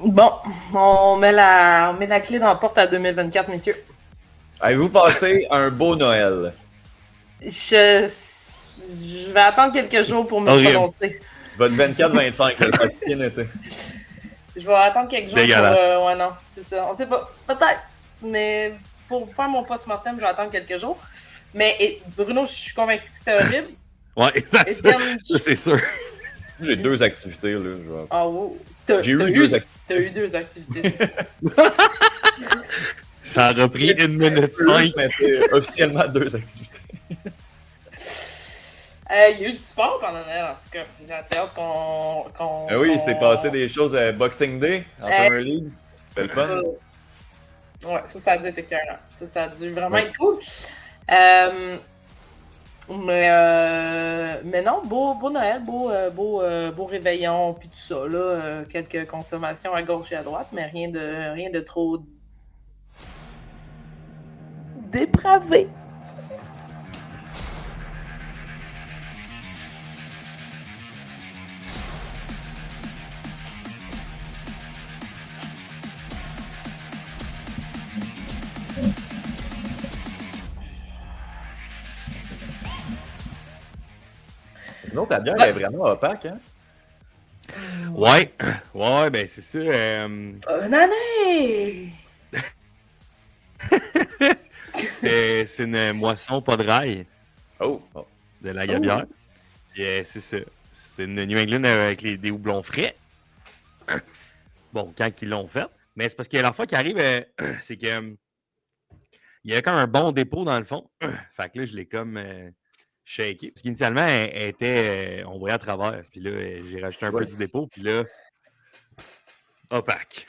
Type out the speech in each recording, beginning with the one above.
Bon, on met la clé dans la porte à 2024, messieurs. Avez-vous passé un beau Noël? Je vais attendre quelques jours pour me Horrible. prononcer. Votre 24-25, là, ça a bien été. Je vais attendre quelques jours Dégueulasse. pour... ouais, non, c'est ça. On sait pas. Peut-être. Mais pour faire mon post-mortem, je vais attendre quelques jours. Mais Bruno, je suis convaincu que c'était horrible. Ouais, ça c'est sûr. J'ai deux activités, là. Ah, wow. J'ai eu deux activités. T'as eu deux activités, c'est ça. Ça a repris 1 minute 5. Mais c'est officiellement deux activités. Il y a eu du sport pendant Noël, en tout cas. J'ai assez hâte qu'on... Ah oui, il s'est passé des choses à Boxing Day en Premier League. C'était le fun. Ouais, ça a dû être écœurant. Ça a dû vraiment être cool. Mais non, beau Noël, beau réveillon, puis tout ça, là. Quelques consommations à gauche et à droite, mais rien de trop dépravé. Non, ta bière est vraiment opaque, hein? Ouais, ben c'est ça. Bonne année! C'est une moisson pas de rail Oh! de la gabière. Et c'est ça. C'est une New England avec des houblons frais. Bon, quand ils l'ont fait. Mais c'est parce que la fois qui arrive, c'est que il y avait comme un bon dépôt dans le fond. Fait que là, je l'ai comme shaké. Parce qu'initialement, elle était. On voyait à travers. Puis là, j'ai rajouté un peu du dépôt. Puis là, opaque.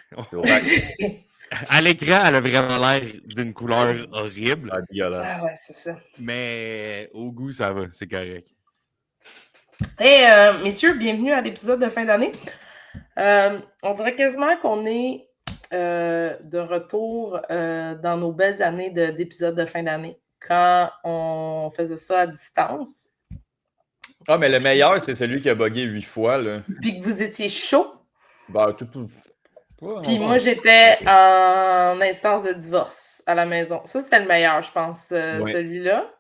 À l'écran, elle a vraiment l'air d'une couleur horrible. Ah ouais, c'est ça. Mais au goût, ça va. C'est correct. Hey, messieurs, bienvenue à l'épisode de fin d'année. On dirait quasiment qu'on est de retour dans nos belles années d'épisodes de fin d'année, quand on faisait ça à distance. Ah, mais le meilleur, c'est celui qui a bugué 8 fois, là. Puis que vous étiez chaud. Bah, tout. Puis moi, j'étais en instance de divorce à la maison. Ça, c'était le meilleur, je pense, celui-là.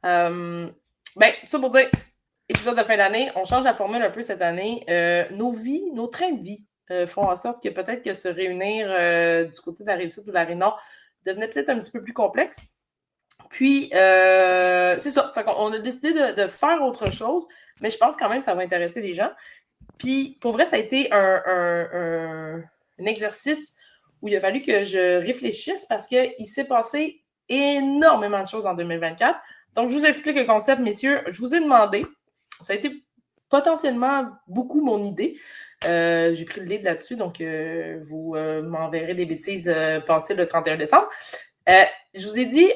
Ben, tout ça pour dire, épisode de fin d'année, on change la formule un peu cette année. Nos vies, nos trains de vie font en sorte que peut-être que se réunir du côté de la Rive-Sud ou de la Rive-Nord devenait peut-être un petit peu plus complexe. Puis, c'est ça. Fait qu'on a décidé de faire autre chose, mais je pense quand même que ça va intéresser les gens. Puis, pour vrai, ça a été un exercice où il a fallu que je réfléchisse parce qu'il s'est passé énormément de choses en 2024. Donc, je vous explique le concept, messieurs. Je vous ai demandé, ça a été potentiellement beaucoup mon idée. J'ai pris le lead là-dessus, donc vous m'enverrez des bêtises passées le 31 décembre. Je vous ai dit,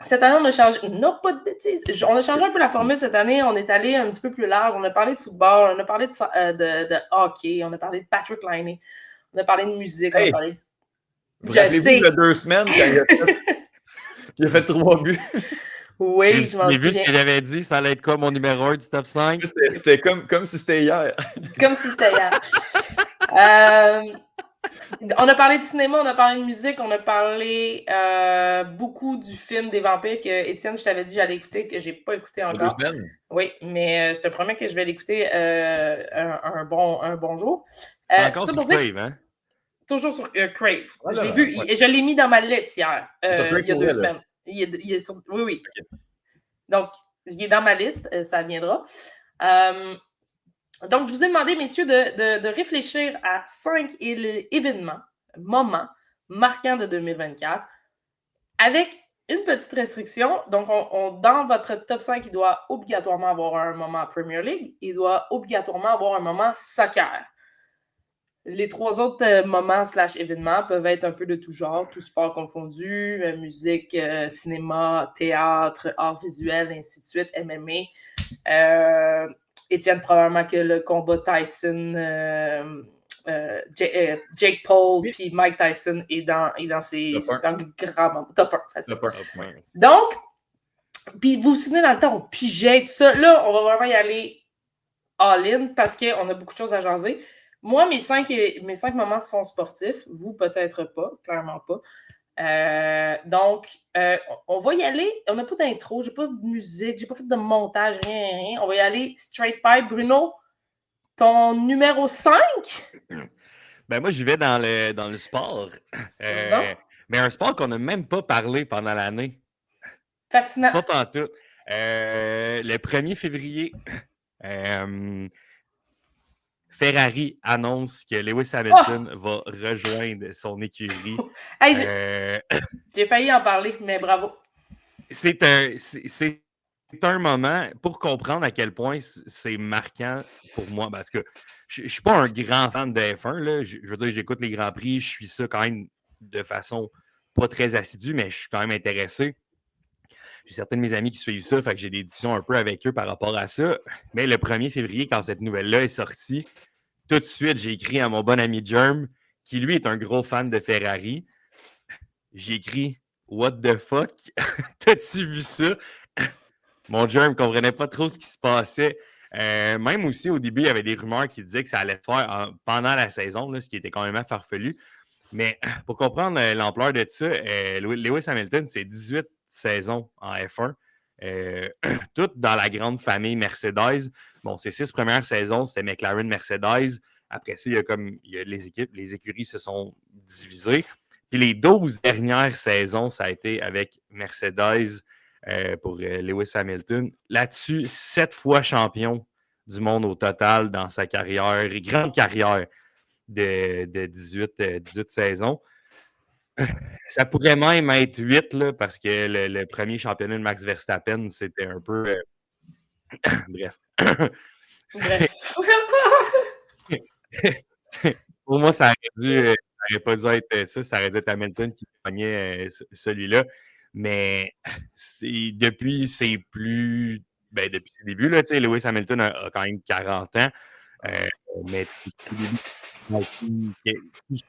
cette année, on a changé. Non, pas de bêtises. On a changé un peu la formule cette année. On est allé un petit peu plus large. On a parlé de football, on a parlé de hockey, on a parlé de Patrick Laine, on a parlé de musique, on a parlé de... Vous rappelez-vous il y a 2 semaines quand il a fait 3 buts? Oui, je m'en souviens. J'ai vu ce qu'il avait dit, ça allait être quoi mon numéro 1 du top 5? C'était comme si c'était hier. Comme si c'était hier. On a parlé de cinéma, on a parlé de musique, on a parlé beaucoup du film des vampires que, Étienne, je t'avais dit j'allais écouter, que j'ai pas écouté encore. 2 semaines? Oui, mais je te promets que je vais l'écouter un bon jour. Encore sur Crave, hein? Toujours sur Crave. Voilà, je l'ai vu, je l'ai mis dans ma liste hier, il y a 2 semaines. Il est sur... Oui. Okay. Donc, il est dans ma liste, ça viendra. Donc, je vous ai demandé, messieurs, de réfléchir à 5 événements, moments marquants de 2024, avec une petite restriction. Donc, dans votre top 5, il doit obligatoirement avoir un moment Premier League, il doit obligatoirement avoir un moment soccer. Les 3 autres moments / événements peuvent être un peu de tout genre, tout sport confondu, musique, cinéma, théâtre, art visuel, ainsi de suite, MMA. Étienne, probablement que le combat Tyson, Jake Paul puis Mike Tyson est dans le grand moment. Top 1, facile. Donc, puis vous vous souvenez, dans le temps, on pigeait tout ça. Là, on va vraiment y aller all-in parce qu'on a beaucoup de choses à jaser. Moi, mes 5 moments sont sportifs. Vous, peut-être pas. Clairement pas. Donc, on va y aller. On n'a pas d'intro, j'ai pas de musique, j'ai pas fait de montage, rien. On va y aller straight pipe. Bruno, ton numéro 5? Ben moi, je vais dans le sport. Mais un sport qu'on n'a même pas parlé pendant l'année. Fascinant. Pas pantoute. Le 1er février, Ferrari annonce que Lewis Hamilton va rejoindre son écurie. Hey, j'ai failli en parler, mais bravo. C'est un moment pour comprendre à quel point c'est marquant pour moi. Parce que je ne suis pas un grand fan de F1. Là. Je veux dire, j'écoute les Grands Prix, je suis ça quand même de façon pas très assidue, mais je suis quand même intéressé. J'ai certains de mes amis qui suivent ça, fait que j'ai des discussions un peu avec eux par rapport à ça. Mais le 1er février, quand cette nouvelle-là est sortie, tout de suite, j'ai écrit à mon bon ami Germ, qui lui est un gros fan de Ferrari. J'ai écrit « What the fuck? T'as-tu vu ça? » Mon Germ ne comprenait pas trop ce qui se passait. Même aussi, au début, il y avait des rumeurs qui disaient que ça allait se faire pendant la saison, là, ce qui était quand même farfelu. Mais pour comprendre l'ampleur de ça, Lewis Hamilton, c'est 18 saisons en F1. Toutes dans la grande famille Mercedes. Bon, ces 6 premières saisons, c'était McLaren Mercedes. Après ça, il y a les écuries se sont divisées. Puis les 12 dernières saisons, ça a été avec Mercedes pour Lewis Hamilton. Là-dessus, 7 fois champion du monde au total dans sa carrière, grande carrière de 18 saisons. Ça pourrait même être 8, là, parce que le premier championnat de Max Verstappen, c'était un peu... Bref. Pour moi, ça aurait pas dû être ça. Ça aurait dû être Hamilton qui gagnait celui-là. Mais depuis ses débuts, là, Lewis Hamilton a quand même 40 ans. Mais tout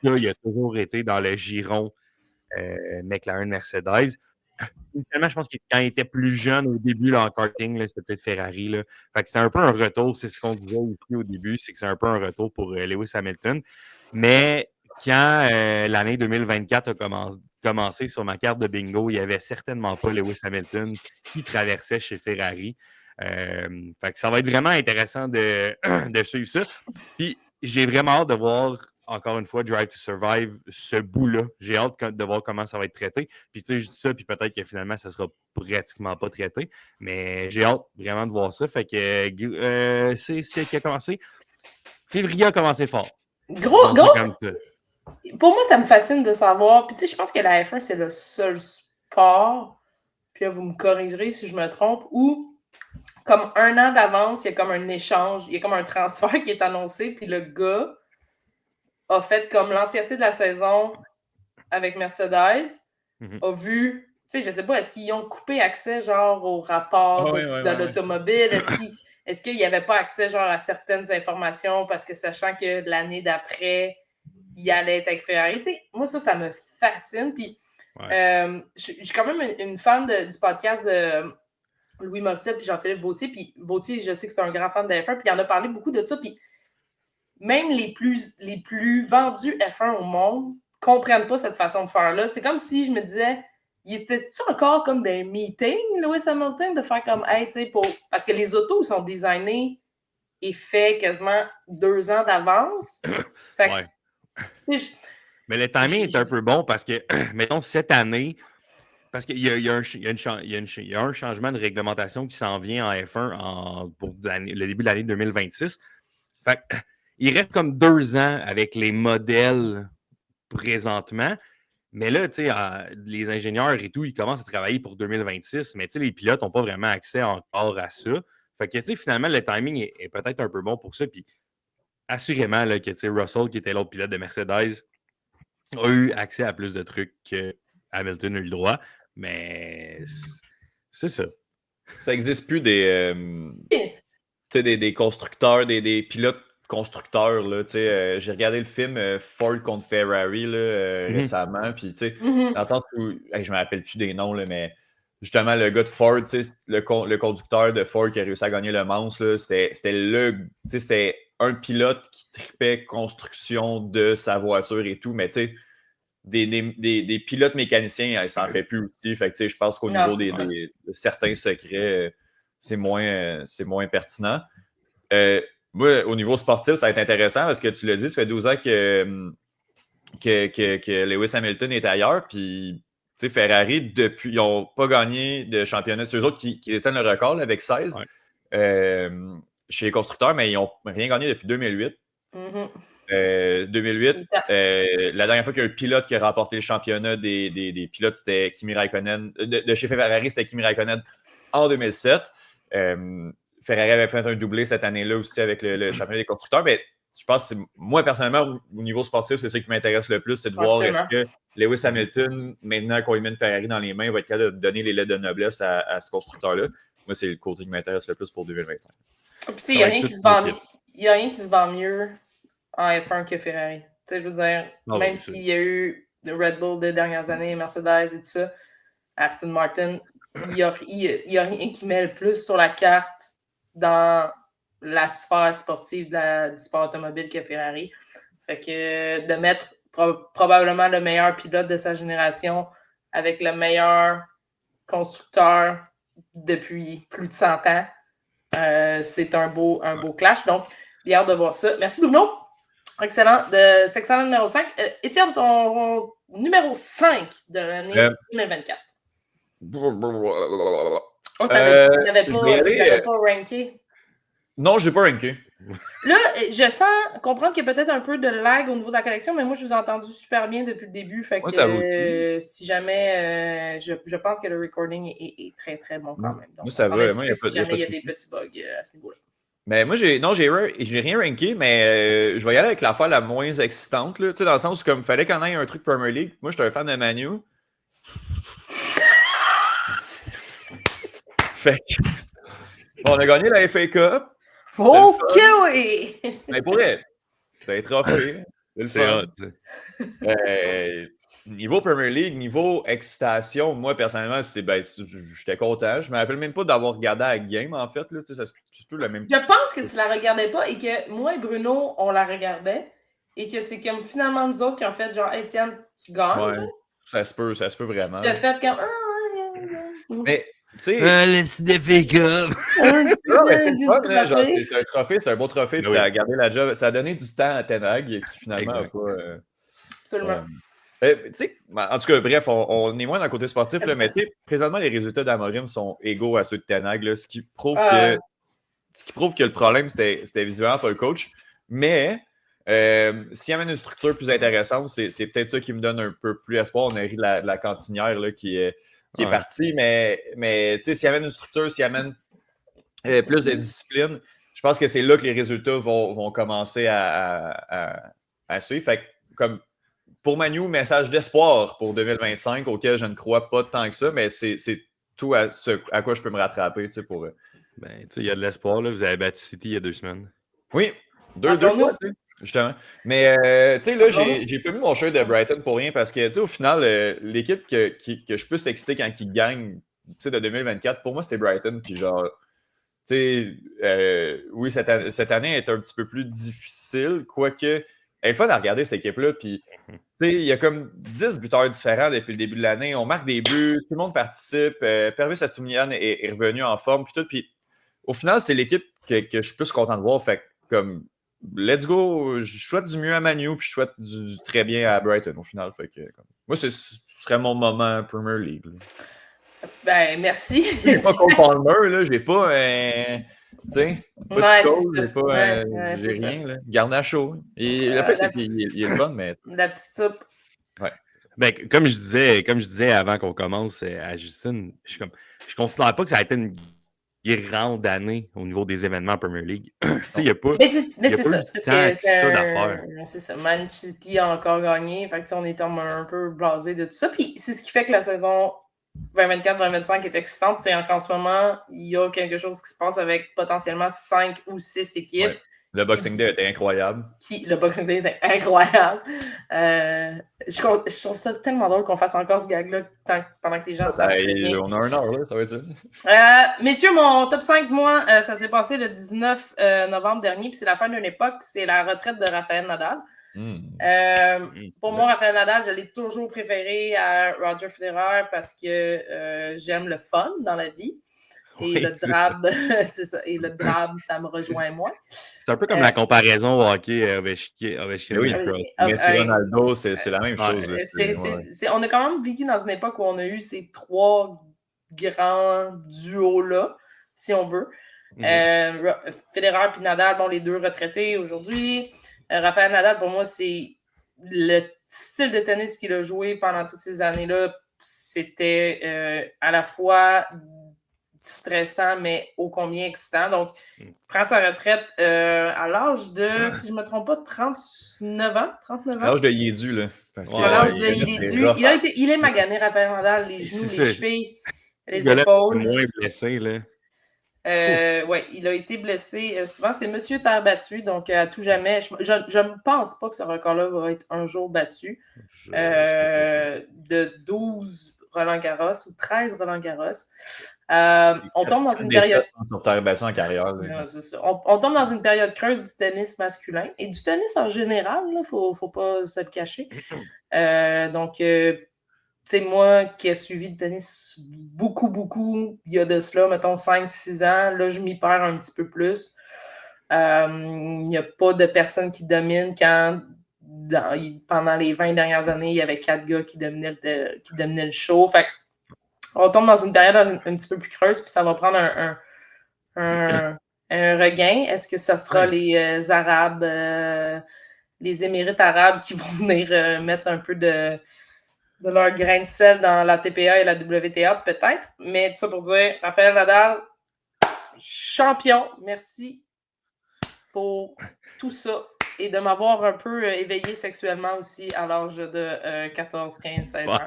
ça, il a toujours été dans le giron McLaren Mercedes. Initialement, je pense que quand il était plus jeune au début là, en karting, là, c'était peut-être Ferrari. Là. Fait que c'était un peu un retour, c'est ce qu'on disait aussi au début, c'est que c'est un peu un retour pour Lewis Hamilton. Mais quand l'année 2024 a commencé sur ma carte de bingo, il n'y avait certainement pas Lewis Hamilton qui traversait chez Ferrari. Fait que ça va être vraiment intéressant de suivre ça. Puis j'ai vraiment hâte de voir, encore une fois, Drive to Survive, ce bout-là. J'ai hâte de voir comment ça va être traité. Puis tu sais, je dis ça, puis peut-être que finalement, ça sera pratiquement pas traité. Mais j'ai hâte vraiment de voir ça. Fait que c'est ce qui a commencé. Février a commencé fort. Gros. Pour moi, ça me fascine de savoir. Puis tu sais, je pense que la F1, c'est le seul sport, puis là, vous me corrigerez si je me trompe, où comme un an d'avance, il y a comme un échange, il y a comme un transfert qui est annoncé, puis le gars a fait comme l'entièreté de la saison avec Mercedes, a vu, tu sais, je sais pas, est-ce qu'ils ont coupé accès genre au rapport de l'automobile? Est-ce qu'il n'y avait pas accès genre à certaines informations parce que sachant que l'année d'après, il allait être avec Ferrari? Tu sais, moi, ça me fascine. Puis, je suis quand même une fan du podcast de Louis Morissette puis Jean-Philippe Vautier. Puis Vautier, je sais que c'est un grand fan de F1, puis il en a parlé beaucoup de ça. Puis même les plus vendus F1 au monde comprennent pas cette façon de faire-là. C'est comme si je me disais, il était-tu encore comme des meetings, Lewis Hamilton, de faire comme, hey, tu sais, parce que les autos sont designés et faits quasiment 2 ans d'avance. Fait que, mais le timing est un peu bon parce que, mettons, cette année, parce qu'il y a un changement de réglementation qui s'en vient en F1 pour le début de l'année 2026. Fait il reste comme 2 ans avec les modèles présentement. Mais là, tu sais, les ingénieurs et tout, ils commencent à travailler pour 2026, mais tu sais, les pilotes n'ont pas vraiment accès encore à ça. Fait que, tu sais, finalement, le timing est peut-être un peu bon pour ça. Puis, assurément, là, que, tu sais, Russell, qui était l'autre pilote de Mercedes, a eu accès à plus de trucs que Hamilton a eu le droit. Mais c'est ça. Ça n'existe plus des constructeurs, des pilotes constructeurs. Là, j'ai regardé le film Ford contre Ferrari là, récemment. Puis, dans le sens où, je ne me rappelle plus des noms, là, mais justement, le gars de Ford, le conducteur de Ford qui a réussi à gagner le Mans, c'était un pilote qui tripait construction de sa voiture et tout, mais tu sais, des pilotes mécaniciens, ça en fait plus aussi. Fait que je pense qu'au niveau de certains secrets, c'est moins pertinent. Moi, au niveau sportif, ça va être intéressant parce que tu l'as dit, ça fait 12 ans que Lewis Hamilton est ailleurs, puis Ferrari, depuis, ils n'ont pas gagné de championnat. C'est eux autres qui détiennent le record là, avec 16 chez les constructeurs, mais ils n'ont rien gagné depuis 2008. 2008, la dernière fois qu'il y a un pilote qui a remporté le championnat des pilotes, c'était Kimi Raikkonen. De chez Ferrari, c'était Kimi Raikkonen en 2007. Ferrari avait fait un doublé cette année-là aussi avec le championnat des constructeurs, mais je pense que moi, personnellement, au niveau sportif, c'est ça qui m'intéresse le plus, c'est de voir est-ce que Lewis Hamilton, maintenant qu'on lui met une Ferrari dans les mains, va être capable de donner les lettres de noblesse à ce constructeur-là. Moi, c'est le côté qui m'intéresse le plus pour 2025. Il n'y a rien qui se vend mieux en F1 que Ferrari. Je veux dire, même s'il y a eu Red Bull des dernières années, Mercedes et tout ça, Aston Martin, il n'y a rien qui met le plus sur la carte dans la sphère sportive du sport automobile que Ferrari. Fait que de mettre probablement le meilleur pilote de sa génération avec le meilleur constructeur depuis plus de 100 ans, c'est un beau clash. Donc, bien hâte de voir ça. Merci Bruno. Excellent. C'est excellent numéro 5. Étienne, ton numéro 5 de l'année 2024. Tu n'avais pas ranké? Non, je n'ai pas ranké. Là, je sens comprendre qu'il y a peut-être un peu de lag au niveau de la collection, mais moi, je vous ai entendu super bien depuis le début. Fait que si jamais, je pense que le recording est très, très bon quand même. Donc, moi, ça va. Moi, si jamais il y a des petits bugs à ce niveau-là. Mais moi, j'ai rien ranké, mais je vais y aller avec l'affaire la moins excitante, là, dans le sens où comme il fallait qu'on ait un truc Premier League. Moi, j'étais un fan de Manu. Fait que, on a gagné la FA Cup. OK, oui! Mais pour elle, c'était un trophée. C'est hot. Niveau Premier League, niveau excitation, moi, personnellement, j'étais content. Je ne me rappelle même pas d'avoir regardé la game, en fait. Là, c'est tout le même. Je pense que tu la regardais pas et que moi et Bruno, on la regardait et que c'est comme finalement nous autres qui ont fait genre, Étienne, tu gagnes. Ouais, ça se peut vraiment. De fait, comme. Mais, tu sais. Le CDF Cup. C'est un trophée, c'est un beau trophée. Puis ça a gardé la job. Ça a donné du temps à Ten Hag qui finalement n'a pas. Absolument. En tout cas, bref, on est moins dans le côté sportif, là, mais présentement, les résultats d'Amorim sont égaux à ceux de Ten Hag, là, ce qui prouve que le problème, c'était visuellement pas le coach. Mais s'il y avait une structure plus intéressante, c'est peut-être ça qui me donne un peu plus espoir. On a ri de la cantinière là, qui est partie, mais s'il y avait une structure, s'il y amène plus de discipline, je pense que c'est là que les résultats vont commencer à suivre. Fait que, comme pour Manu, message d'espoir pour 2025, auquel je ne crois pas tant que ça, mais c'est tout à quoi je peux me rattraper. Pour... il y a de l'espoir. Là. Vous avez battu City il y a 2 semaines. Oui, deux fois, justement. Mais là, j'ai pas mis mon shirt de Brighton pour rien parce que au final, l'équipe que je suis plus excité quand ils gagnent de 2024, pour moi, c'est Brighton. Puis genre, oui, cette année est un petit peu plus difficile, quoique. Elle est fun à regarder cette équipe-là. Puis, il y a comme 10 buteurs différents depuis le début de l'année. On marque des buts, tout le monde participe. Pervis Astounian est revenu en forme. Puis tout. Puis, au final, c'est l'équipe que je suis plus content de voir. Fait comme, let's go. Je souhaite du mieux à Manu, puis je souhaite du très bien à Brighton au final. Fait que, moi, ce serait mon moment Premier League. Là. Ben, merci. J'ai pas Cole Palmer, là. J'ai pas. Pas de score, j'ai rien. Là. Garnacho. Le fait, c'est qu'il est le fun, mais. La petite soupe. Ouais. Ben, comme je disais avant qu'on commence à Justine, je considère pas que ça a été une grande année au niveau des événements Premier League. Il n'y a pas. Mais c'est ça. C'est ça. Man City a encore gagné. Fait que on est un peu blasé de tout ça. Puis c'est ce qui fait que la saison 2024-2025 est excitante. En ce moment, il y a quelque chose qui se passe avec potentiellement 5 ou 6 équipes Le Boxing Day était incroyable. Le Boxing Day était incroyable. Je trouve ça tellement drôle qu'on fasse encore ce gag-là pendant que les gens savent. On a 1 heure, là, ça va être ça. Messieurs, mon top 5, moi, ça s'est passé le 19 novembre dernier, puis c'est la fin d'une époque, c'est la retraite de Rafael Nadal. Pour moi, Rafael Nadal, je l'ai toujours préféré à Roger Federer parce que j'aime le fun dans la vie. Et le drame, c'est ça. Et le drame, ça me rejoint moins. C'est un peu comme la comparaison au hockey Ovechkin. Oui, Messi Ronaldo, c'est la même chose. On a quand même vécu dans une époque où on a eu ces 3 grands duos-là, si on veut. Federer et Nadal, bon, les 2 retraités aujourd'hui. Rafael Nadal, pour moi, c'est le style de tennis qu'il a joué pendant toutes ces années-là. C'était à la fois stressant, mais ô combien excitant. Donc, il prend sa retraite à l'âge de, si je ne me trompe pas, 39 ans. À l'âge de Yédu, là. À l'âge de Yédu. Il est magané, Rafael Nadal, les genoux, les chevilles, les épaules. Il est moins blessé, là. Oui, il a été blessé souvent. C'est Monsieur Terre battue, donc à tout jamais. Je ne pense pas que ce record-là va être un jour battu. De 12 Roland-Garros ou 13 Roland-Garros. On tombe dans une période. Sur terre battue en carrière. On tombe dans une période creuse du tennis masculin et du tennis en général, il ne faut pas se le cacher. Donc, tu sais, moi qui ai suivi le tennis beaucoup, il y a de cela, mettons 5-6 ans, là, je m'y perds un petit peu plus. Il n'y a pas de personne qui domine quand, pendant les 20 dernières années, il y avait 4 gars qui dominaient le show. Fait on tombe dans une période un petit peu plus creuse, puis ça va prendre un regain. Est-ce que ça sera les Arabes, les Émirates arabes qui vont venir mettre un peu de leur grain de sel dans la TPA et la WTA, peut-être? Mais tout ça pour dire, Rafael Nadal, champion, merci pour tout ça et de m'avoir un peu éveillé sexuellement aussi à l'âge de 14, 15, 16 ans.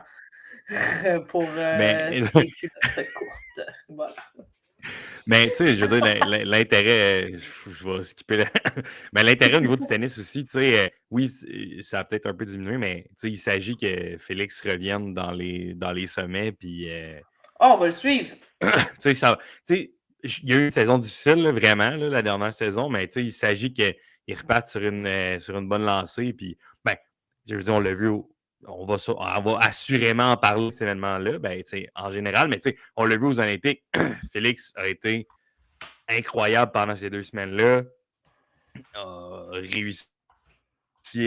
Pour ces culottes courtes. Voilà. Mais tu sais, je veux dire, l'intérêt, je vais skipper là. Mais l'intérêt au niveau du tennis aussi, tu sais, oui, ça a peut-être un peu diminué, mais tu sais, il s'agit que Félix revienne dans les sommets, puis... on va le suivre! Tu sais, il y a eu une saison difficile, là, vraiment, là, la dernière saison, mais tu sais, il s'agit qu'il reparte sur une bonne lancée, puis, ben, je veux dire, on l'a vu on va assurément en parler de cet événement-là, ben, en général, mais on l'a vu aux Olympiques. Félix a été incroyable pendant ces 2 semaines-là. A réussi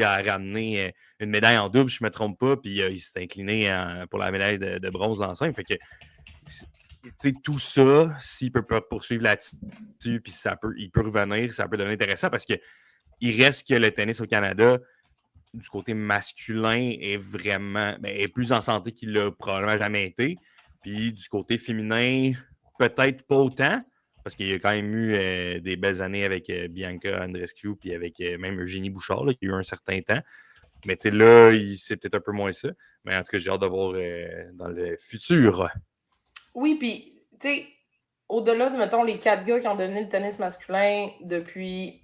à ramener une médaille en double, je ne me trompe pas, puis il s'est incliné pour la médaille de bronze dans le simple. Fait que tout ça, s'il peut poursuivre là-dessus, puis il peut revenir, ça peut devenir intéressant parce qu'il reste que le tennis au Canada, du côté masculin, est plus en santé qu'il l'a probablement jamais été. Puis du côté féminin, peut-être pas autant, parce qu'il y a quand même eu des belles années avec Bianca Andreescu, puis avec même Eugénie Bouchard, là, qui a eu un certain temps. Mais là, c'est peut-être un peu moins ça. Mais en tout cas, j'ai hâte de voir dans le futur. Oui, puis, tu sais, au-delà de, mettons, les 4 gars qui ont dominé le tennis masculin depuis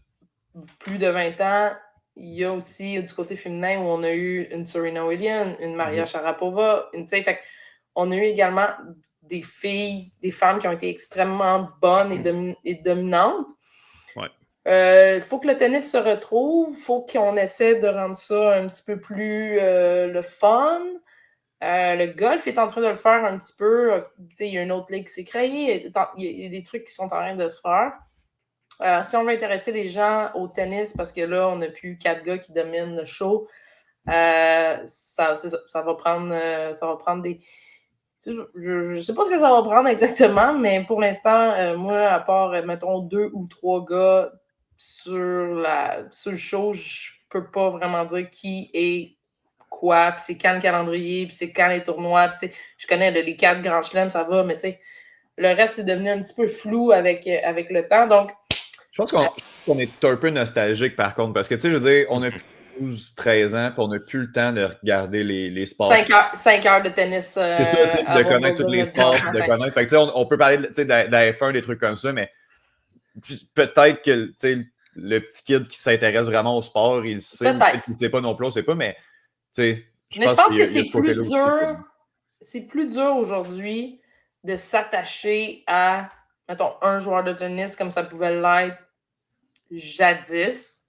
plus de 20 ans, il y a aussi du côté féminin où on a eu une Serena Williams, une Maria Sharapova, fait on a eu également des filles, des femmes qui ont été extrêmement bonnes et dominantes. Il faut que le tennis se retrouve, il faut qu'on essaie de rendre ça un petit peu plus le fun. Le golf est en train de le faire un petit peu. Il y a une autre ligue qui s'est créée. Il y a des trucs qui sont en train de se faire. Si on veut intéresser les gens au tennis, parce que là, on n'a plus 4 gars qui dominent le show, ça va prendre des... Je ne sais pas ce que ça va prendre exactement, mais pour l'instant, moi, à part, mettons, 2 ou 3 gars sur le show, je ne peux pas vraiment dire qui est quoi, puis c'est quand le calendrier, puis c'est quand les tournois. Je connais les 4 grands chelems, ça va, mais le reste, c'est devenu un petit peu flou avec le temps. Donc, je pense qu'on est un peu nostalgique, par contre, parce que, tu sais, je veux dire, on a plus 12-13 ans, puis on n'a plus le temps de regarder les sports. 5 heures de tennis. C'est ça, tu sais, de connaître tous les sports, de connaître. Fait que, tu sais, on peut parler de la F1, des trucs comme ça, mais peut-être que, tu sais, le petit kid qui s'intéresse vraiment au sport, il le sait, ou peut-être qu'il ne sait pas non plus, on ne sait pas, mais je pense que c'est plus dur. C'est plus dur aujourd'hui de s'attacher à, mettons, un joueur de tennis comme ça pouvait l'être jadis,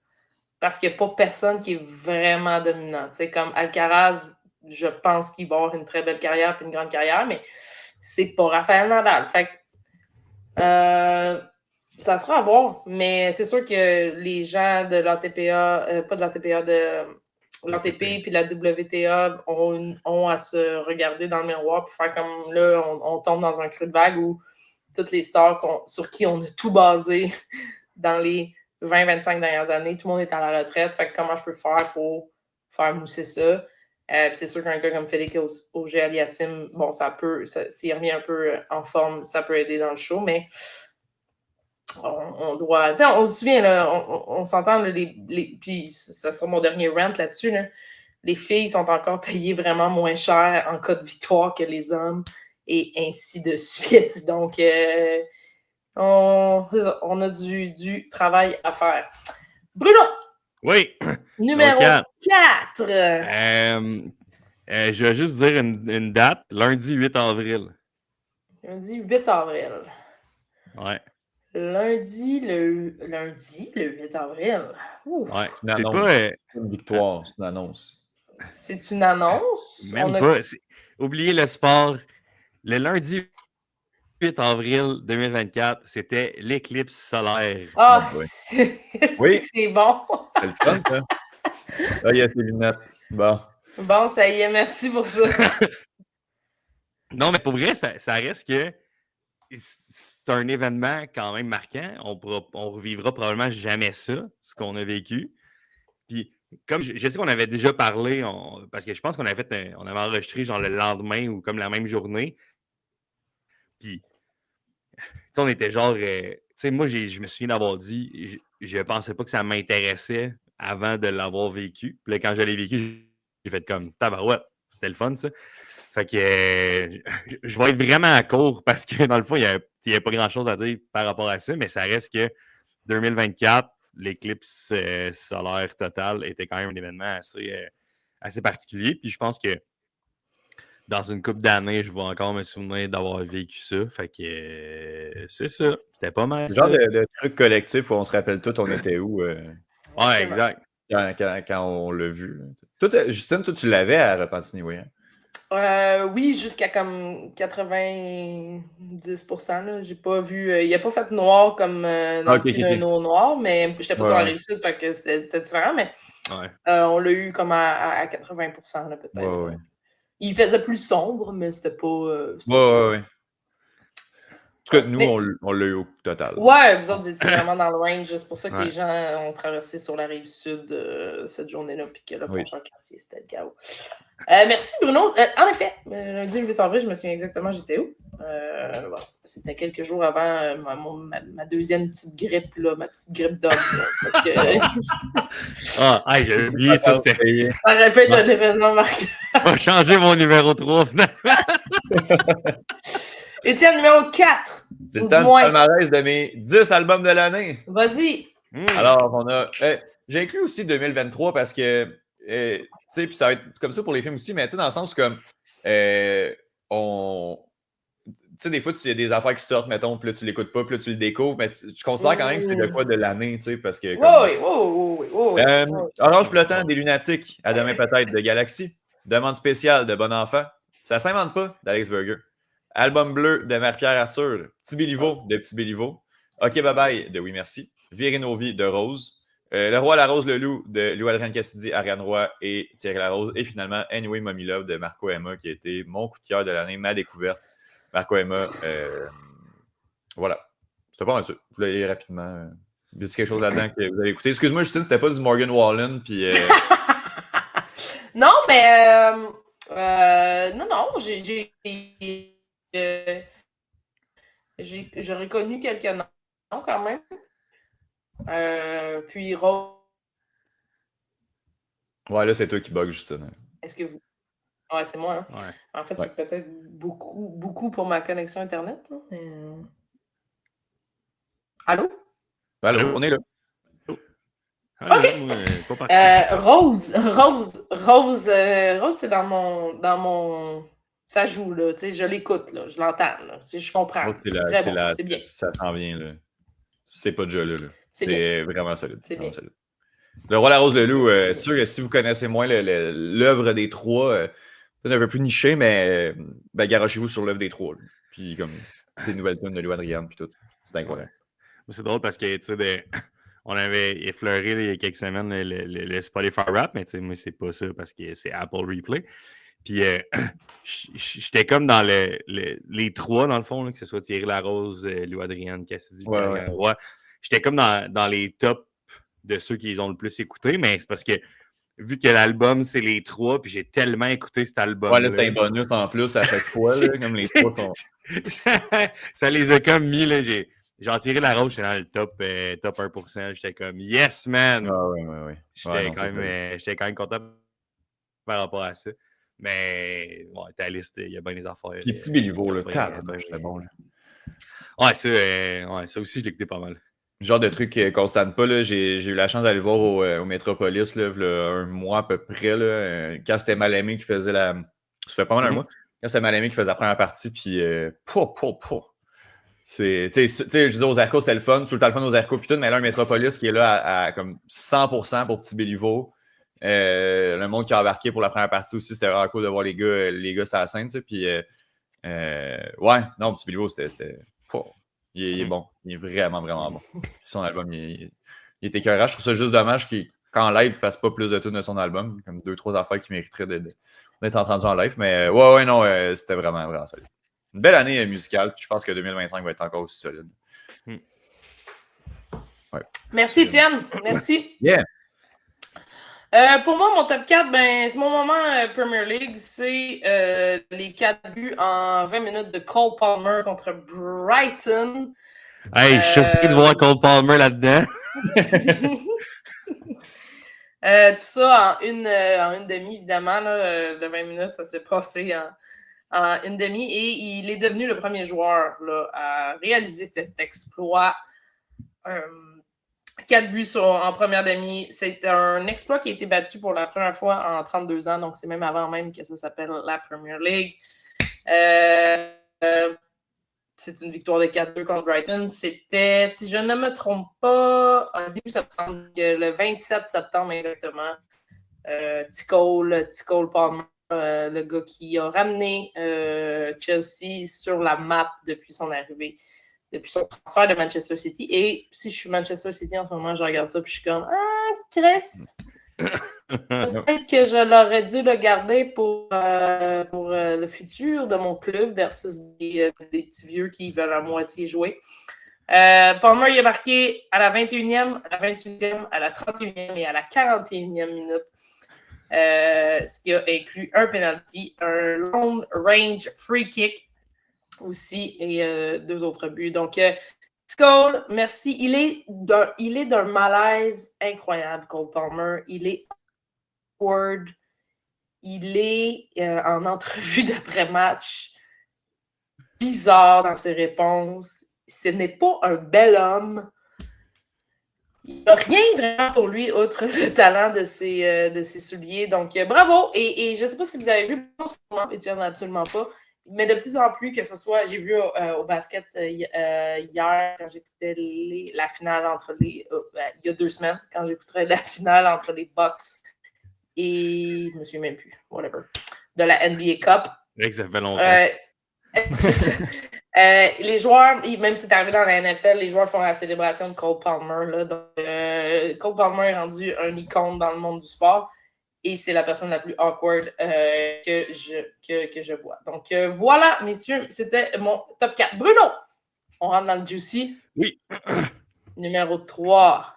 parce qu'il n'y a pas personne qui est vraiment dominant. Tu sais, comme Alcaraz, je pense qu'il va avoir une très belle carrière et une grande carrière, mais c'est pas Rafael Nadal. Fait que, ça sera à voir, mais c'est sûr que les gens de l'ATPA, pas de l'ATPA, de l'ATP puis la WTA ont à se regarder dans le miroir puis faire comme là, on tombe dans un creux de vague où toutes les stars sur qui on a tout basé dans les 20-25 dernières années, tout le monde est à la retraite. Fait que comment je peux faire pour faire mousser ça? C'est sûr qu'un gars comme Félix Auger-Aliassime, bon, s'il revient un peu en forme, ça peut aider dans le show, mais on doit. Tu sais, on se souvient, là, on s'entend, puis ça sera mon dernier rant là-dessus. Là, les filles sont encore payées vraiment moins cher en cas de victoire que les hommes, et ainsi de suite. Donc, on a du travail à faire. Bruno! Oui! Numéro 4! Je vais juste dire une date. Lundi 8 avril. Lundi 8 avril. Ouais. Lundi le 8 avril. Ouf. Ouais, c'est pas une victoire, c'est une annonce. C'est une annonce? Même pas. Oubliez le sport. Le lundi 8 avril 2024, c'était l'éclipse solaire. Ah, oui. C'est bon. C'est le fun, ça. Là, il y a ses lunettes. Bon. Bon, ça y est, merci pour ça. Non, mais pour vrai, ça reste que c'est un événement quand même marquant. On revivra probablement jamais ça, ce qu'on a vécu. Puis, comme je sais qu'on avait déjà parlé, parce que je pense qu'on avait enregistré genre le lendemain ou comme la même journée. Puis, on était genre, tu sais, moi, je me souviens d'avoir dit, je pensais pas que ça m'intéressait avant de l'avoir vécu. Puis là, quand je l'ai vécu, j'ai fait comme tabarouette. C'était le fun, ça. Fait que je vais être vraiment à court parce que dans le fond, il n'y a pas grand-chose à dire par rapport à ça, mais ça reste que 2024, l'éclipse solaire totale était quand même un événement assez particulier. Puis je pense que dans une couple d'années, je vais encore me souvenir d'avoir vécu ça. Fait que c'est ça. C'était pas mal. C'est le genre de truc collectif où on se rappelle tout, on était où. Ouais, exact. Quand on l'a vu. Justine, toi, tu l'avais à Repentigny, oui. Hein? Oui, jusqu'à comme 90%. J'ai pas vu. Il n'a pas fait noir comme dans le prix d'un eau noir, mais j'étais pas sur la réussite, fait que c'était différent, mais on l'a eu comme à 80%, là, peut-être. Ouais. Il faisait plus sombre, mais c'était pas. Ouais. En tout cas, nous, on l'a eu au total. Ouais, vous autres, vous étiez vraiment dans le range. C'est pour ça que les gens ont traversé sur la rive sud cette journée-là, puis que le Fond-Champ-Cartier, c'était le chaos. Merci, Bruno. En effet, lundi 8 avril, je me souviens exactement j'étais où. C'était quelques jours avant ma deuxième petite grippe, là, ma petite grippe d'homme. J'ai oublié ça. Ça aurait pu être un événement marquant. Je vais changer mon numéro 3, finalement. Étienne, numéro 4. C'est le temps du palmarès de mes 10 albums de l'année. Vas-y. Alors, on a... j'ai inclus aussi 2023 parce que, tu sais, puis ça va être comme ça pour les films aussi, mais tu sais, dans le sens comme, tu sais, des fois, il y a des affaires qui sortent, mettons, puis là, tu l'écoutes pas, puis là, tu le découvres, mais je considère quand même que c'est de quoi de l'année, tu sais, parce que... Oui. Orange Flottant, des Lunatiques, à demain peut-être, de Galaxy. Demande spéciale de Bon Enfant. Ça s'invente pas, d'Alex Burger. Album bleu de Marie-Pierre Arthur. Petit Béliveau de Petit Béliveau. OK Bye Bye de Oui Merci. Virinovi de Rose. Le Roi, la Rose, le Loup de Louis-Adrien Cassidy, Ariane Roy et Thierry Larose. Et finalement, Anyway Mommy Love de Marco Emma, qui a été mon coup de cœur de l'année, ma découverte. Marco Emma, voilà. C'était pas mal ça. Je voulais aller rapidement. Y a-t-il quelque chose là-dedans que vous avez écouté? Excuse-moi, Justine, c'était pas du Morgan Wallen, puis... Non, mais... non, j'ai reconnu quelques noms quand même. Puis Rose. Ouais, là, c'est toi qui bug, Justine. Est-ce que vous. Ouais, c'est moi. Hein? Ouais. En fait, c'est peut-être beaucoup pour ma connexion Internet. Là, mais... Allô? Allô, on est là. OK. Rose, c'est dans mon... Ça joue, là. Je l'écoute, là. Je l'entends, là. Je comprends. C'est bien. Ça s'en vient, là. C'est pas déjà là. C'est vraiment solide. C'est bien. Solide. Le Roi la Rose le Loup, c'est sûr que si vous connaissez moins l'œuvre des trois, peut-être un peu plus niché, mais garochez-vous sur l'œuvre des trois. Là. Puis comme des nouvelles tunes de Lou Adrian, puis tout. C'est incroyable. C'est drôle parce que, tu sais, on avait effleuré il y a quelques semaines le Spotify Rap, mais tu sais, moi, c'est pas ça parce que c'est Apple Replay. Puis j'étais comme dans les trois, dans le fond, là, que ce soit Thierry Larose, Lou Adrian, Cassidy, ouais. J'étais comme dans les tops de ceux qui les ont le plus écoutés, mais c'est parce que vu que l'album, c'est les trois, puis j'ai tellement écouté cet album. Ouais, là, t'as un bonus en plus à chaque fois, là, comme les trois sont. Ça les a comme mis, là. J'ai tiré la rose, j'étais dans le top 1%. J'étais comme yes, man! Ah, ouais. J'étais quand même content par rapport à ça. Mais, ouais, ta liste, il y a bien des affaires. Puis Petit Béliveau, là, c'était bon, là. Ouais, ça aussi, je l'écoutais pas mal. Le genre de truc qu'on ne constate pas, là, j'ai eu la chance d'aller le voir au Metropolis, là, un mois à peu près, là, quand c'était Mal-Aimé qui faisait la... Ça fait pas mal un mois. Quand c'était Mal-Aimé qui faisait la première partie, puis c'est, tu sais, je disais aux Arcos, c'était le fun, tout le temps le fun aux Arcos, puis tout, mais là, un Metropolis qui est là à comme 100% pour Petit Béliveau. Le monde qui a embarqué pour la première partie aussi, c'était vraiment cool de voir les gars sur la scène, tu sais, puis ouais, non, Petit Béliveau, c'était il est bon, il est vraiment, vraiment bon. Son album, il est écœurant. Je trouve ça juste dommage qu'en live, il ne fasse pas plus de tunes de son album, comme 2-3 affaires qui mériteraient d'être entendues en live, mais ouais, non, c'était vraiment, vraiment solide. Une belle année musicale, puis je pense que 2025 va être encore aussi solide. Ouais. Merci, Étienne. Merci. Yeah. Pour moi, mon top 4, c'est mon moment Premier League. C'est les 4 buts en 20 minutes de Cole Palmer contre Brighton. Hey, je suis surpris de voir Cole Palmer là-dedans. Tout ça en une demi, évidemment. Là, de 20 minutes, ça s'est passé en une demi. Et il est devenu le premier joueur là, à réaliser cet exploit. 4 buts en première demi. C'est un exploit qui a été battu pour la première fois en 32 ans. Donc, c'est même avant même que ça s'appelle la Premier League. C'est une victoire de 4-2 contre Brighton. C'était, si je ne me trompe pas, début septembre, le 27 septembre exactement. T. Cole Palmer, le gars qui a ramené Chelsea sur la map depuis son arrivée, depuis son transfert de Manchester City. Et si je suis Manchester City en ce moment, je regarde ça et je suis comme Chris! Peut-être que je l'aurais dû le garder pour le futur de mon club versus des petits vieux qui veulent à moitié jouer. Palmer, il a marqué à la 21e, à la 28e, à la 31e et à la 41e minute. Ce qui a inclus un penalty, un long range free kick aussi et 2 autres buts. Donc, Cole, merci. Il est d'un malaise incroyable, Cole Palmer. Il est awkward. Il est en entrevue d'après-match bizarre dans ses réponses. Ce n'est pas un bel homme. Il n'y a rien vraiment pour lui, outre le talent de ses souliers. Donc, bravo. Et je ne sais pas si vous avez vu, Étienne, absolument pas, mais de plus en plus, que ce soit, j'ai vu au basket hier, quand j'écoutais la finale entre il y a 2 semaines, quand j'écoutais la finale entre les Bucks et, je ne me souviens même plus, whatever, de la NBA Cup. Ça fait longtemps. Les joueurs, même si c'est arrivé dans la NFL, les joueurs font la célébration de Cole Palmer. Là, donc, Cole Palmer est rendu un icône dans le monde du sport et c'est la personne la plus awkward que je vois. Donc voilà, messieurs, c'était mon top 4. Bruno, on rentre dans le juicy. Oui. Numéro 3.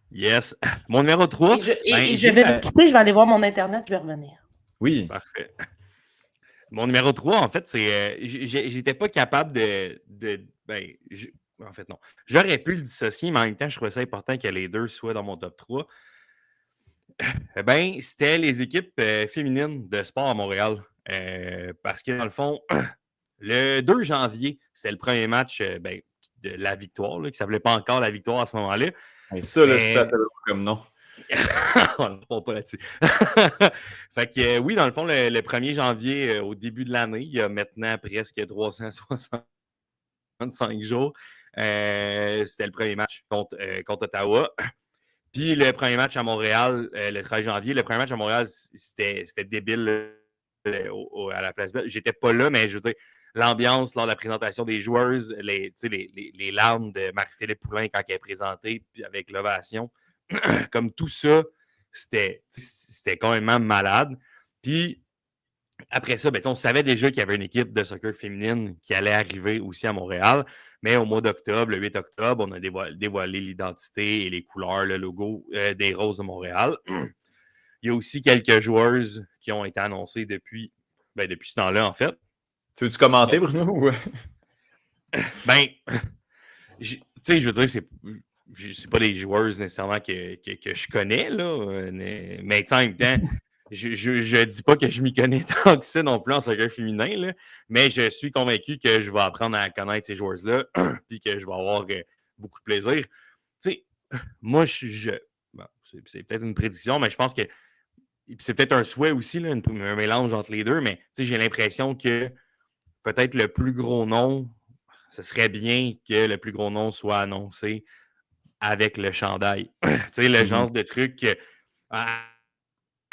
Yes. Mon numéro 3. Je vais me quitter, je vais aller voir mon Internet, je vais revenir. Oui. Parfait. Mon numéro 3, en fait, c'est. J'étais pas capable en fait, non. J'aurais pu le dissocier, mais en même temps, je trouvais ça important que les deux soient dans mon top 3. C'était les équipes féminines de sport à Montréal. Parce que, dans le fond, le 2 janvier, c'est le premier match de la victoire, là, qui ne s'appelait pas encore la victoire à ce moment-là. Et ça, là, c'est ça comme nom. On ne parle pas là-dessus. Fait que oui, dans le fond, le 1er janvier, au début de l'année, il y a maintenant presque 365 jours. C'était le premier match contre Ottawa. Puis le premier match à Montréal, le 13 janvier, le premier match à Montréal, c'était débile à la Place Belle. J'étais pas là, mais je veux dire, l'ambiance lors de la présentation des joueurs, les larmes de Marie-Philippe Poulin quand elle est présentée, puis avec l'ovation, comme tout ça, c'était quand même malade. Puis après ça, on savait déjà qu'il y avait une équipe de soccer féminine qui allait arriver aussi à Montréal. Mais au mois d'octobre, le 8 octobre, on a dévoilé l'identité et les couleurs, le logo des Roses de Montréal. Il y a aussi quelques joueuses qui ont été annoncées depuis ce temps-là, en fait. Tu veux-tu commenter, Bruno? Je veux dire, c'est pas des joueuses nécessairement que je connais, là, mais en même temps, je dis pas que je m'y connais tant que ça non plus en soccer féminin, là, mais je suis convaincu que je vais apprendre à connaître ces joueuses-là puis que je vais avoir beaucoup de plaisir. Moi, c'est peut-être une prédiction, mais je pense que c'est peut-être un souhait aussi, là, un mélange entre les deux, mais j'ai l'impression que peut-être le plus gros nom, ce serait bien que le plus gros nom soit annoncé avec le chandail. Le genre de truc que à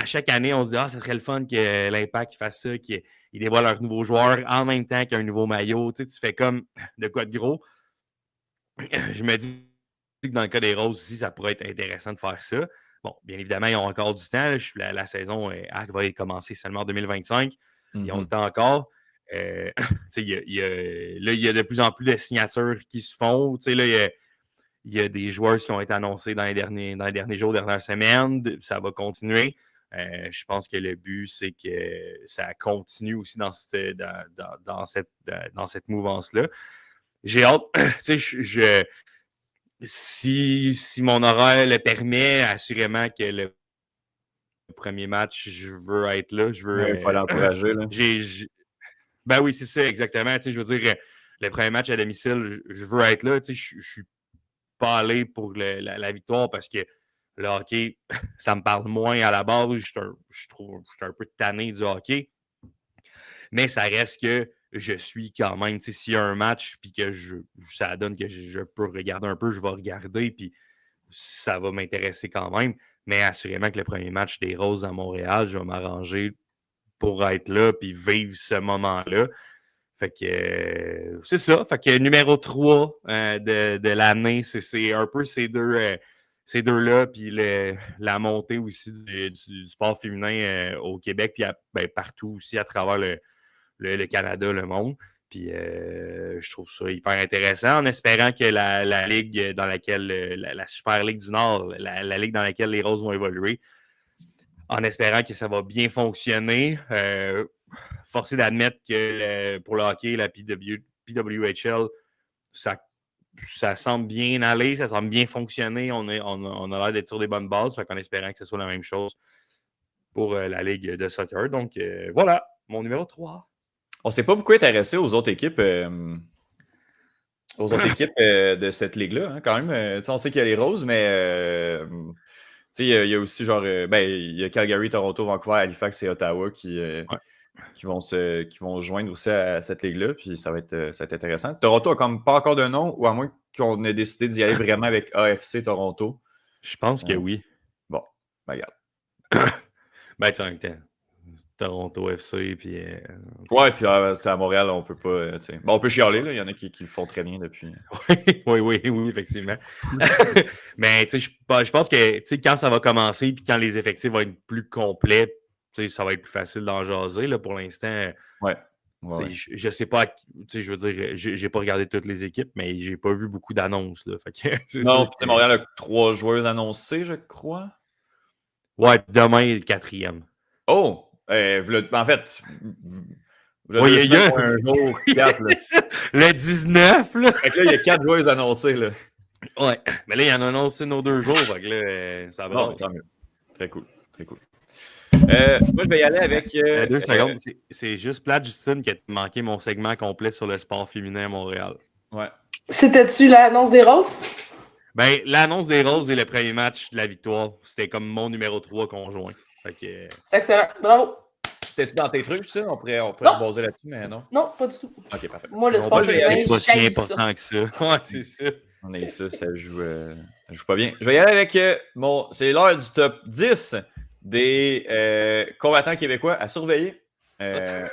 chaque année, on se dit « Ah, ça serait le fun que l'Impact fasse ça, qu'ils dévoilent leurs nouveaux joueurs en même temps qu'un nouveau maillot. » Tu fais comme de quoi de gros. Je me dis que dans le cas des Roses aussi, ça pourrait être intéressant de faire ça. Bon, bien évidemment, ils ont encore du temps. La saison va commencer seulement en 2025. Ils ont le temps encore. Il y a de plus en plus de signatures qui se font. Il y a des joueurs qui ont été annoncés dans les derniers jours, dernières semaines. Ça va continuer. Je pense que le but, c'est que ça continue aussi dans cette mouvance-là. J'ai hâte. Si mon horaire le permet, assurément que le premier match, je veux être là. Il faut l'encourager. Ben oui, c'est ça, exactement. Je veux dire, le premier match à domicile, je veux être là. Je suis pas allé pour la victoire parce que le hockey, ça me parle moins à la base. Je suis un peu tanné du hockey. Mais ça reste que je suis quand même, s'il y a un match puis que ça donne que je peux regarder un peu, je vais regarder puis ça va m'intéresser quand même. Mais assurément que le premier match des Roses à Montréal, je vais m'arranger pour être là puis vivre ce moment-là. Fait que c'est ça. Fait que numéro 3 de l'année, c'est un peu ces deux-là, puis la montée aussi du sport féminin au Québec, puis partout aussi à travers le Canada, le monde. Puis je trouve ça hyper intéressant, en espérant que la ligue dans laquelle, la Super Ligue du Nord, la ligue dans laquelle les Roses vont évoluer, en espérant que ça va bien fonctionner. Forcé d'admettre que pour le hockey, la PWHL, ça semble bien aller, ça semble bien fonctionner. On a l'air d'être sur des bonnes bases, fait qu'en espérant que ce soit la même chose pour la Ligue de soccer. Donc voilà, mon numéro 3. On ne s'est pas beaucoup intéressé aux autres équipes de cette ligue-là, hein, quand même. On sait qu'il y a les Roses, mais il y a aussi genre il y a Calgary, Toronto, Vancouver, Halifax et Ottawa qui vont joindre aussi à cette ligue-là, puis ça va être intéressant. Toronto a comme pas encore de nom, ou à moins qu'on ait décidé d'y aller vraiment avec AFC Toronto. Je pense que oui. Bon, regarde. Tiens, Toronto FC, puis... Ouais, puis à Montréal, on peut pas... on peut chialer, là. Il y en a qui le font très bien depuis... oui, effectivement. Mais je pense que quand ça va commencer, puis quand les effectifs vont être plus complets, ça va être plus facile d'en jaser. Là, pour l'instant, ouais. Je sais pas, je veux dire, j'ai pas regardé toutes les équipes, mais j'ai pas vu beaucoup d'annonces. Là, non, puis Montréal a 3 joueuses annoncées, je crois. Ouais, demain, le 4e. Oh! En fait, il y a un jour, 4, là. Le 19, là. Fait que là, il y a 4 joueuses annoncées, là. Ouais, mais là, il y en a annoncé nos 2 jours, fait que là, ça va. Bon, tant mieux. Très cool, très cool. Moi, je vais y aller avec... 2 secondes, c'est juste plate, Justine, qui a manqué mon segment complet sur le sport féminin à Montréal. Ouais. C'était-tu l'annonce des Roses? Ben, l'annonce des Roses et le premier match de la victoire, c'était comme mon numéro 3 conjoint. C'est excellent. Bravo. C'était-tu dans tes trucs, ça? On pourrait reposer là-dessus, mais non. Non, pas du tout. OK, parfait. Moi, le sport, c'est pas si important que ça. Ouais, c'est ça. On est ça joue pas bien. Je vais y aller avec c'est l'heure du top 10 des combattants québécois à surveiller en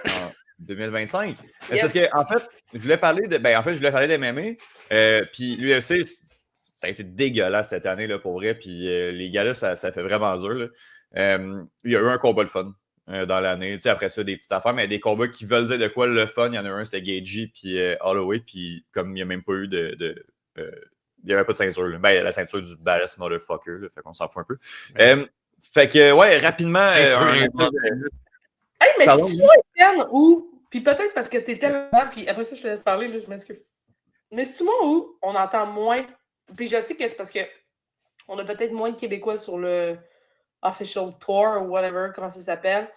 2025. Yes. Parce que, en fait, je voulais parler de MMA. Puis l'UFC, ça a été dégueulasse cette année, là, pour vrai. Puis les gars-là, ça fait vraiment dur. Là. Il y a eu un combat de fun dans l'année. Tu sais, après ça, des petites affaires, mais des combats qui veulent dire de quoi le fun. Il y en a un, c'était Gagey puis Holloway. Puis comme il n'y a même pas eu il n'y avait pas de ceinture. Là. Ben, la ceinture du badass motherfucker. Là, fait qu'on s'en fout un peu. Fait que, ouais, rapidement. Hey, mais si moi, Étienne, ou. Puis peut-être parce que tu étais là, puis après ça, je te laisse parler, là, je m'excuse. Mais si moi, où on entend moins. Puis je sais que c'est parce qu'on a peut-être moins de Québécois sur le Official Tour ou whatever, comment ça s'appelle.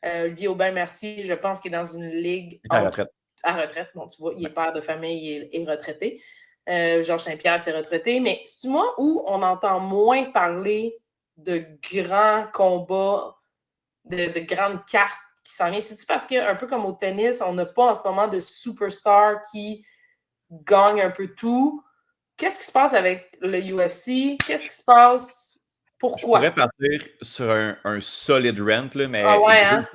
Olivier Aubin, merci. Je pense qu'il est dans une ligue. À retraite. À retraite. Bon, tu vois, il est père de famille et retraité. Georges Saint-Pierre s'est retraité. Mais c'est moi où on entend moins parler de grands combats, de grandes cartes qui s'en viennent. C'est-tu parce qu'un peu comme au tennis, on n'a pas en ce moment de superstars qui gagnent un peu tout? Qu'est-ce qui se passe avec le UFC? Qu'est-ce qui se passe? Pourquoi? Je pourrais partir sur un solid rent, là, mais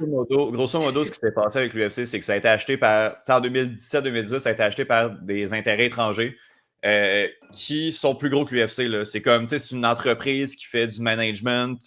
grosso modo, ce qui s'est passé avec l'UFC, c'est que ça a été acheté en 2017-2018, ça a été acheté par des intérêts étrangers qui sont plus gros que l'UFC. C'est comme, tu sais, c'est une entreprise qui fait du management,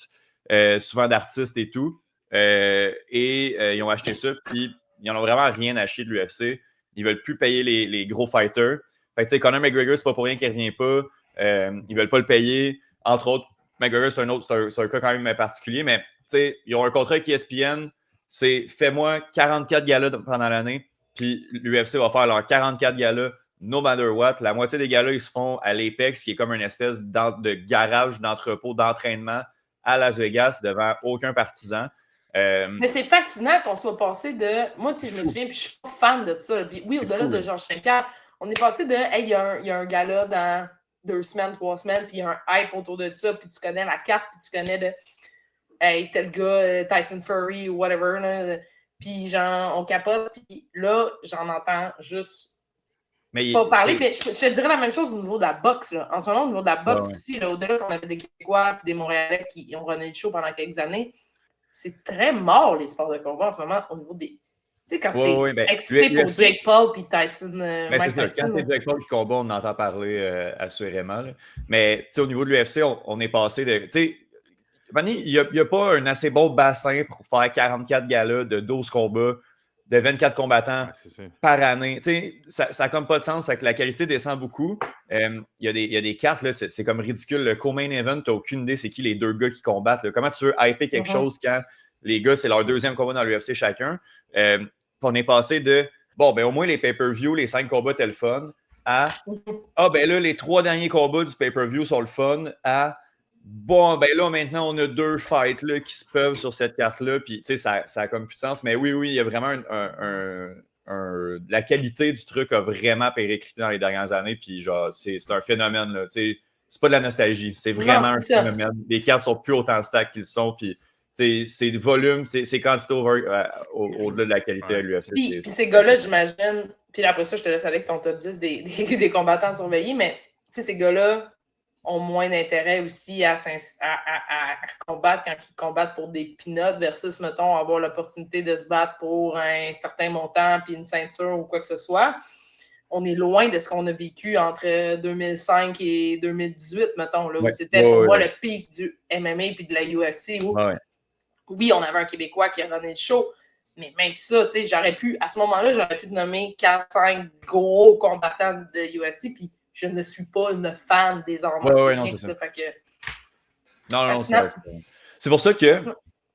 souvent d'artistes et tout. Ils ont acheté ça, puis ils n'en ont vraiment rien acheté de l'UFC. Ils ne veulent plus payer les gros fighters. Fait que, tu sais, Conor McGregor, c'est pas pour rien qu'il ne revient pas. Ils ne veulent pas le payer. Entre autres, McGregor, c'est un cas quand même particulier, mais, tu sais, ils ont un contrat avec ESPN. C'est fais-moi 44 galas pendant l'année, puis l'UFC va faire leurs 44 galas no matter what. La moitié des galas, ils se font à l'Apex, qui est comme une espèce de garage d'entrepôt d'entraînement à Las Vegas devant aucun partisan. Mais c'est fascinant qu'on soit passé de. Moi, tu sais, je me souviens, puis je suis pas fan de ça. Puis oui, au-delà de Georges Saint-Pierre, on est passé de hey, il y a un gala dans 2 semaines, 3 semaines, puis il y a un hype autour de ça, puis tu connais la carte, puis tu connais de hey, tel gars, Tyson Fury ou whatever. Là, puis genre, on capote, puis là, j'en entends juste pas parler. Mais je te dirais la même chose au niveau de la boxe. Là. En ce moment, au niveau de la boxe aussi, là, au-delà qu'on avait des Québécois et des Montréalais qui ont runné le show pendant quelques années, c'est très mort les sports de combat en ce moment au niveau des. Tu sais, quand t'es excité pour Jake Paul puis Tyson. C'est ça, quand c'est Jake Paul qui combat, on entend parler assurément. Là. Mais au niveau de l'UFC, on est passé de. Il n'y a pas un assez bon bassin pour faire 44 galas de 12 combats, de 24 combattants par année. Ça n'a comme pas de sens, que la qualité descend beaucoup. Il y a des cartes, là, c'est comme ridicule. Le co-main event, tu n'as aucune idée c'est qui les deux gars qui combattent. Là. Comment tu veux hyper quelque chose quand les gars, c'est leur deuxième combat dans l'UFC chacun? On est passé de, au moins les pay-per-view, les 5 combats, t'es le fun, à, là, les 3 derniers combats du pay-per-view sont le fun, à, là, maintenant, on a 2 fights là, qui se peuvent sur cette carte-là. Puis, tu sais, ça a comme plus de sens. Mais oui, il y a vraiment la qualité du truc a vraiment périclité dans les dernières années. Puis, genre, c'est un phénomène. Là, c'est pas de la nostalgie. C'est vraiment un phénomène. Les cartes sont plus autant stack qu'ils sont. Puis, c'est volume, c'est quantité au-delà de la qualité à l'UFC. Puis ces gars-là, j'imagine. Puis après ça, je te laisse aller avec ton top 10 des combattants surveillés. Mais, tu sais, ces gars-là ont moins d'intérêt aussi à combattre quand ils combattent pour des peanuts versus, mettons, avoir l'opportunité de se battre pour un certain montant puis une ceinture ou quoi que ce soit. On est loin de ce qu'on a vécu entre 2005 et 2018, mettons, là, où c'était pour moi le pic du MMA puis de la UFC. Où, oui, on avait un Québécois qui a runné le show, mais même ça, tu sais, à ce moment-là, j'aurais pu te nommer 4-5 gros combattants de UFC, puis je ne suis pas une fan des armes. Non, c'est ça. Non, c'est pour ça que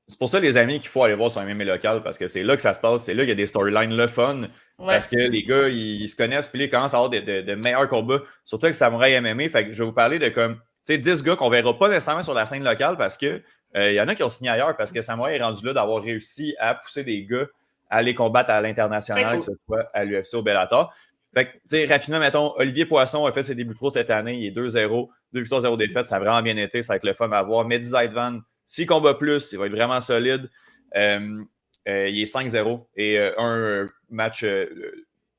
c'est pour ça, les amis, qu'il faut aller voir sur un MMA local, parce que c'est là que ça se passe, c'est là qu'il y a des storylines le fun, parce que les gars, ils se connaissent, puis ils commencent à avoir de meilleurs combats, surtout avec Samouraï MMA. Fait que je vais vous parler de comme, tu sais, 10 gars qu'on verra pas nécessairement sur la scène locale, parce que y en a qui ont signé ailleurs, parce que Samouraï est rendu là d'avoir réussi à pousser des gars à aller combattre à l'international, que ce soit à l'UFC ou Bellator. Fait que, tu sais, rapidement, mettons, Olivier Poisson a fait ses débuts pro cette année. Il est 2-0, 2 victoires, 0 défaites. Ça a vraiment bien été. Ça va être le fun à voir. Mehdi Zaidvan, 6 combats plus, il va être vraiment solide. Il est 5-0 et un match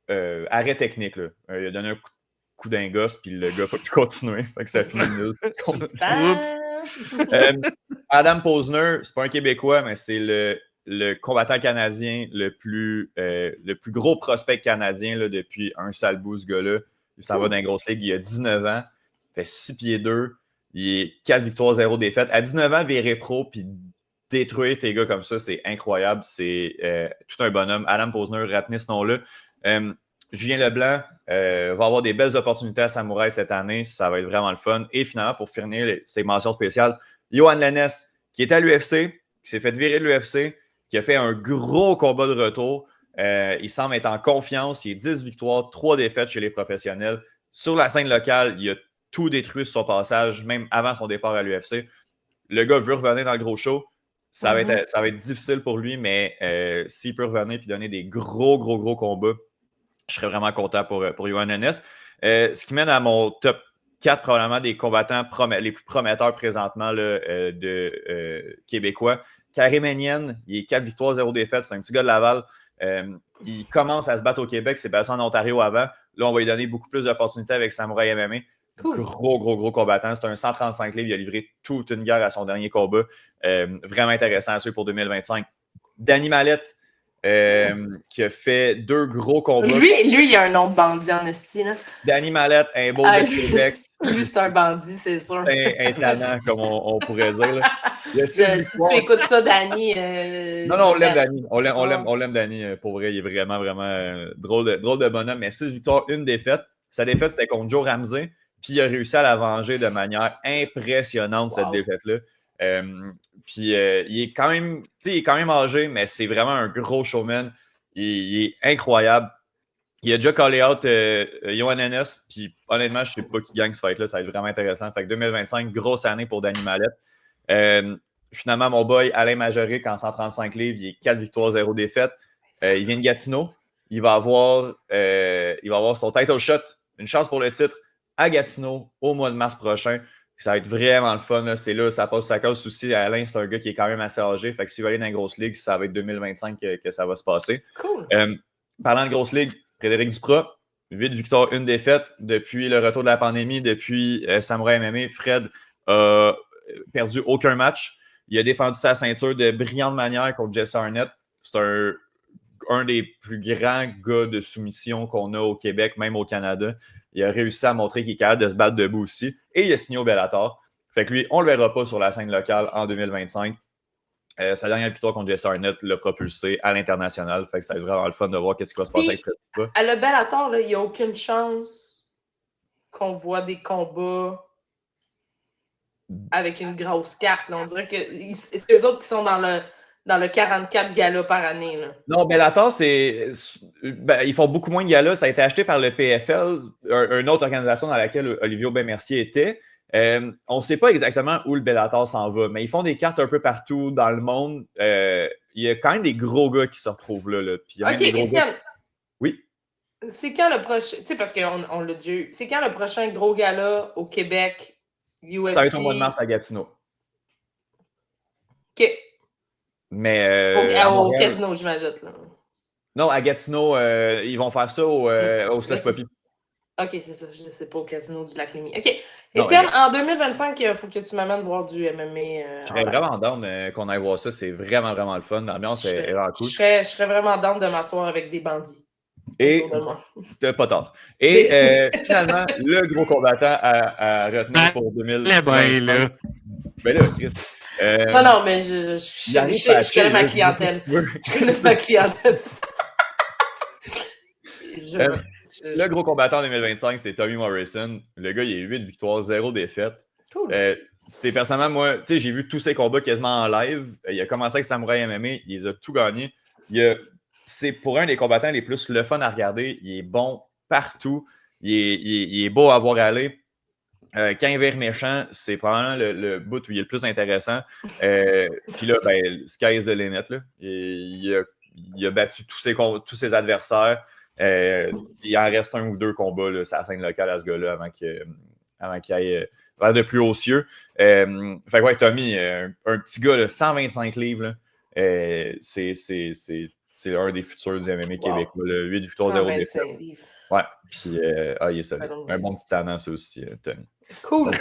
arrêt technique. Là. Il a donné un coup d'un gosse, puis le gars n'a pas pu continuer. Fait que ça finit nul. Adam Posner, c'est pas un Québécois, mais c'est le combattant canadien le plus gros prospect canadien là, depuis un sale bout, ce gars-là. Il s'en va dans une grosse ligue. Il a 19 ans. Il fait 6 pieds 2. Il est 4 victoires, 0 défaites. À 19 ans, virer pro, puis détruire tes gars comme ça, c'est incroyable. C'est tout un bonhomme. Adam Posner, retenez ce nom-là. Julien Leblanc va avoir des belles opportunités à Samouraï cette année. Ça va être vraiment le fun. Et finalement, pour finir ces mentions spéciales, Johan Lennes, qui est à l'UFC, qui s'est fait virer de l'UFC, qui a fait un gros combat de retour. Il semble être en confiance. Il a 10 victoires, 3 défaites chez les professionnels. Sur la scène locale, il a tout détruit sur son passage, même avant son départ à l'UFC. Le gars veut revenir dans le gros show. Ça va être difficile pour lui, mais s'il peut revenir et donner des gros combats, je serais vraiment content pour Johan Lennes. Ce qui mène à mon top 4, probablement des combattants les plus prometteurs présentement là, de Québécois. Karim Enienne, il est 4 victoires, 0 défaites. C'est un petit gars de Laval. Il commence à se battre au Québec. C'est battu en Ontario avant. Là, on va lui donner beaucoup plus d'opportunités avec Samouraï MMA. Cool. Gros combattant. C'est un 135 livres. Il a livré toute une guerre à son dernier combat. Vraiment intéressant à suivre pour 2025. Danny Mallette, qui a fait 2 gros combats. Lui, il a un nom de bandit en esti. Danny Mallette, un beau de Québec. Lui, c'est un bandit, c'est sûr. Un talent, comme on pourrait dire. Là. Si tu écoutes ça, Danny... Non, on l'aime, Danny. On l'aime, Danny. Pour vrai, il est vraiment drôle de bonhomme. Mais 6 victoires, 1 défaite. Sa défaite, c'était contre Joe Ramsey. Puis il a réussi à la venger de manière impressionnante, cette défaite-là. Puis il est quand même âgé, mais c'est vraiment un gros showman. Il est incroyable. Il a déjà callé out Johan Lennes, puis honnêtement, je ne sais pas qui gagne ce fight-là. Ça va être vraiment intéressant. Fait que 2025, grosse année pour Danny Mallette. Finalement, mon boy Alain Majoric, en 135 livres, il est 4 victoires, 0 défaites. Il vient de Gatineau. Il va avoir son title shot, une chance pour le titre, à Gatineau au mois de mars prochain. Ça va être vraiment le fun. Là. C'est là, ça passe sa cause aussi. Alain, c'est un gars qui est quand même assez âgé. Fait que s'il va aller dans une grosse ligue, ça va être 2025 que ça va se passer. Cool. Parlant de grosse ligue, Frédéric Duprat, 8 victoires, 1 défaite. Depuis le retour de la pandémie, depuis Samouraï MMA, Fred a perdu aucun match. Il a défendu sa ceinture de brillante manière contre Jesse Arnett. C'est un des plus grands gars de soumission qu'on a au Québec, même au Canada. Il a réussi à montrer qu'il est capable de se battre debout aussi. Et il a signé au Bellator. Fait que lui, on ne le verra pas sur la scène locale en 2025. Sa dernière victoire contre Jesse Arnett l'a propulsé à l'international. Fait que ça va être vraiment le fun de voir ce qui va se passer avec Fred Duprat. À le Bellator, il n'y a aucune chance qu'on voit des combats avec une grosse carte. Là. On dirait que c'est eux autres qui sont dans le 44 galas par année. Là. Non, Bellator, ils font beaucoup moins de galas. Ça a été acheté par le PFL, une autre organisation dans laquelle Olivier Aubin-Mercier était. On ne sait pas exactement où le Bellator s'en va, mais ils font des cartes un peu partout dans le monde. Il y a quand même des gros gars qui se retrouvent là. OK, Étienne. Oui. C'est quand le prochain... Tu sais, parce qu'on l'a déjà eu. C'est quand le prochain gros gala au Québec, UFC? Ça va être au mois de mars à Gatineau. OK. Mais au casino, j'imagine. Non, à Gatineau, ils vont faire ça au Slush Poppy. OK, c'est ça. Je ne sais pas, au casino du Lac-Lémy. OK. Étienne, en 2025, il faut que tu m'amènes voir du MMA. Je serais vraiment down qu'on aille voir ça. C'est vraiment le fun. L'ambiance est vraiment cool. Je serais vraiment down de m'asseoir avec des bandits. Et t'as pas tort. Et finalement, le gros combattant à retenir pour 2025. Ben là, Chris. Non, mais je connais ma clientèle. Je connais ma clientèle. Le gros combattant en 2025, c'est Tommy Morrison. Le gars, il a 8 victoires, 0 défaites. Cool. C'est personnellement, moi, tu sais, j'ai vu tous ses combats quasiment en live. Il a commencé avec Samouraï MMA, il les a tout gagnés. C'est pour un des combattants les plus le fun à regarder. Il est bon partout. Il est beau à voir aller. Quand il vire méchant, c'est probablement le bout où il est le plus intéressant. Puis là, sky is the limit. Là. Il a battu tous ses adversaires. Il en reste un ou deux combats, là, sur la scène locale à ce gars-là avant qu'il aille vers de plus hauts cieux. Fait que ouais, Tommy, un petit gars, là, 125 livres, là, c'est un des futurs du MMA québécois. Là, 8 victoires, 0 défaites. Ouais, puis il est solide. Un bon petit talent, ça aussi, Tommy. Cool.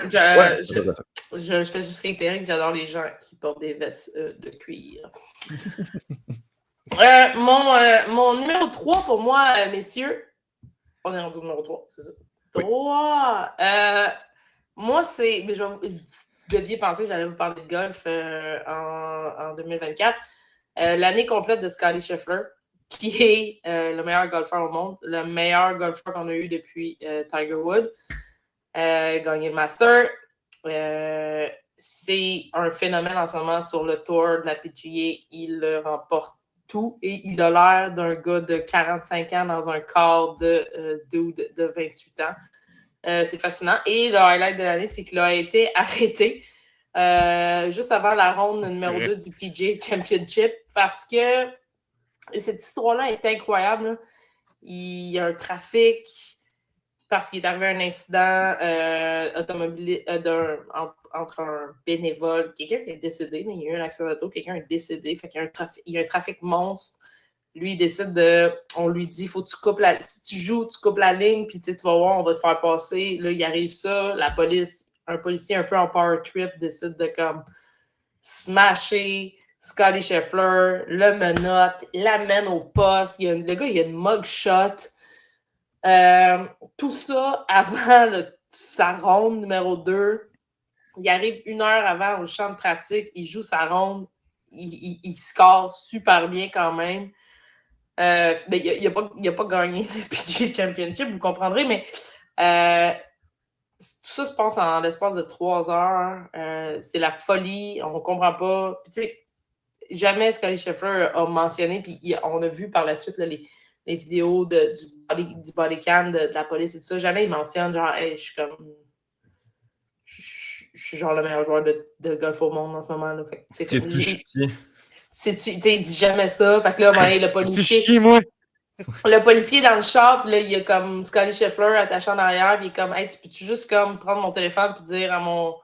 Je fais juste réitérer que j'adore les gens qui portent des vestes de cuir. Mon numéro 3 pour moi, messieurs. On est rendu au numéro 3, c'est ça? 3. Oui. Moi, c'est. Vous deviez penser que j'allais vous parler de golf en 2024. L'année complète de Scottie Scheffler, qui est le meilleur golfeur au monde, le meilleur golfeur qu'on a eu depuis Tiger Woods. Gagné le Master. C'est un phénomène en ce moment sur le tour de la PGA. Il remporte tout et il a l'air d'un gars de 45 ans dans un corps de 28 ans. C'est fascinant. Et le highlight de l'année, c'est qu'il a été arrêté juste avant la ronde numéro 2 du PGA Championship parce que cette histoire-là est incroyable. Là. Il y a un trafic parce qu'il est arrivé un incident automobile entre un bénévole, quelqu'un qui est décédé, mais il y a eu un accident d'auto, quelqu'un est décédé, fait qu'il y a un trafic monstre. Lui, il décide on lui dit, faut que tu coupes si tu joues, tu coupes la ligne, puis tu vas voir, on va te faire passer. Là, il arrive ça, la police, un policier un peu en power trip décide de comme smasher Scottie Scheffler, le menotte, l'amène au poste. Le gars, il a une mugshot. Tout ça avant sa ronde numéro 2. Il arrive 1 heure avant au champ de pratique. Il joue sa ronde. Il score super bien quand même. Mais il n'a pas gagné le PGA Championship, vous comprendrez, mais tout ça se passe en l'espace de 3 heures. C'est la folie. On ne comprend pas. Puis, tu sais, jamais Scottie Scheffler a mentionné, puis on a vu par la suite là, les vidéos du body cam de la police et tout ça. Jamais il mentionne genre, hey, je suis genre le meilleur joueur de golf au monde en ce moment. Là. C'est-tu chier? Il dit jamais ça. Fait que là, le policier. C'est moi. Le policier dans le shop, là, il y a comme Scottie Scheffler attaché en arrière, puis il est comme, hey, tu peux-tu juste comme prendre mon téléphone puis dire à mon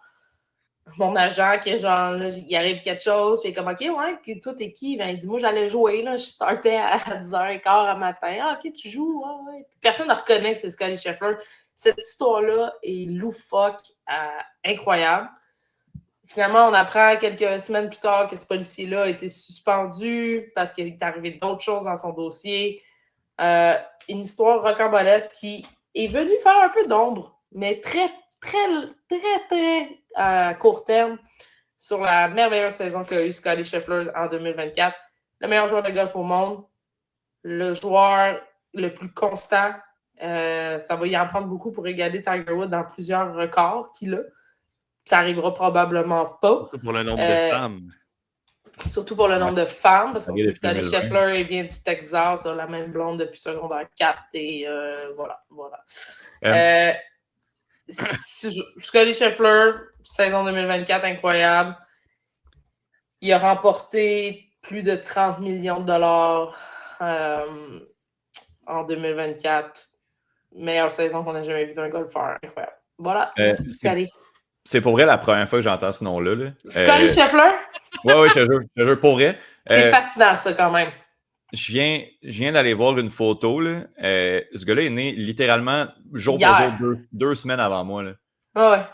agent que genre là, il arrive quelque chose, puis il est comme, OK, ouais, toi t'es qui? Ben, il dit, moi j'allais jouer, là, je startais à 10h15 le matin. Ah, OK, tu joues, ouais. Puis personne ne reconnaît que c'est Scottie Scheffler. Cette histoire-là est loufoque, incroyable. Finalement, on apprend quelques semaines plus tard que ce policier-là a été suspendu parce qu'il est arrivé d'autres choses dans son dossier. Une histoire rocambolesque qui est venue faire un peu d'ombre, mais très, très, très, très à court terme sur la merveilleuse saison qu'a eu Scottie Scheffler en 2024. Le meilleur joueur de golf au monde, le joueur le plus constant. Ça va y en prendre beaucoup pour égaler Tiger Woods dans plusieurs records qu'il a. Ça n'arrivera probablement pas. Surtout pour le nombre de femmes. Surtout pour le nombre de femmes, parce que Scottie Scheffler il vient du Texas, la même blonde depuis secondaire 4, et voilà. Scottie Scheffler, saison 2024, incroyable. Il a remporté plus de 30 millions de dollars en 2024. Meilleure saison qu'on a jamais vue d'un golfeur. Incroyable. Voilà, merci Scottie. C'est pour vrai la première fois que j'entends ce nom-là. Là. Scottie Scheffler? Oui, je te jure, pour vrai. C'est fascinant, ça, quand même. Je viens d'aller voir une photo. Là. Ce gars-là est né littéralement jour pour jour, 2 semaines avant moi. Là. Ouais.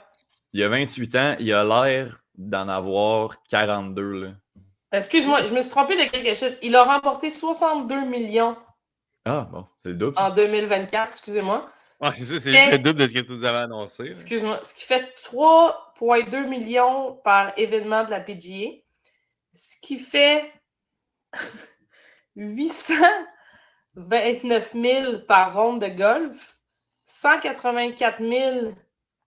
Il a 28 ans. Il a l'air d'en avoir 42. Là. Excuse-moi, je me suis trompé de quelques chiffres. Il a remporté 62 millions. Ah, bon, c'est le double. En 2024, excusez-moi. Ah, c'est ça, c'est juste le double de ce que tu nous avais annoncé. Excuse-moi. Ce qui fait 3,2 millions par événement de la PGA. Ce qui fait 829 000 par ronde de golf. 184 000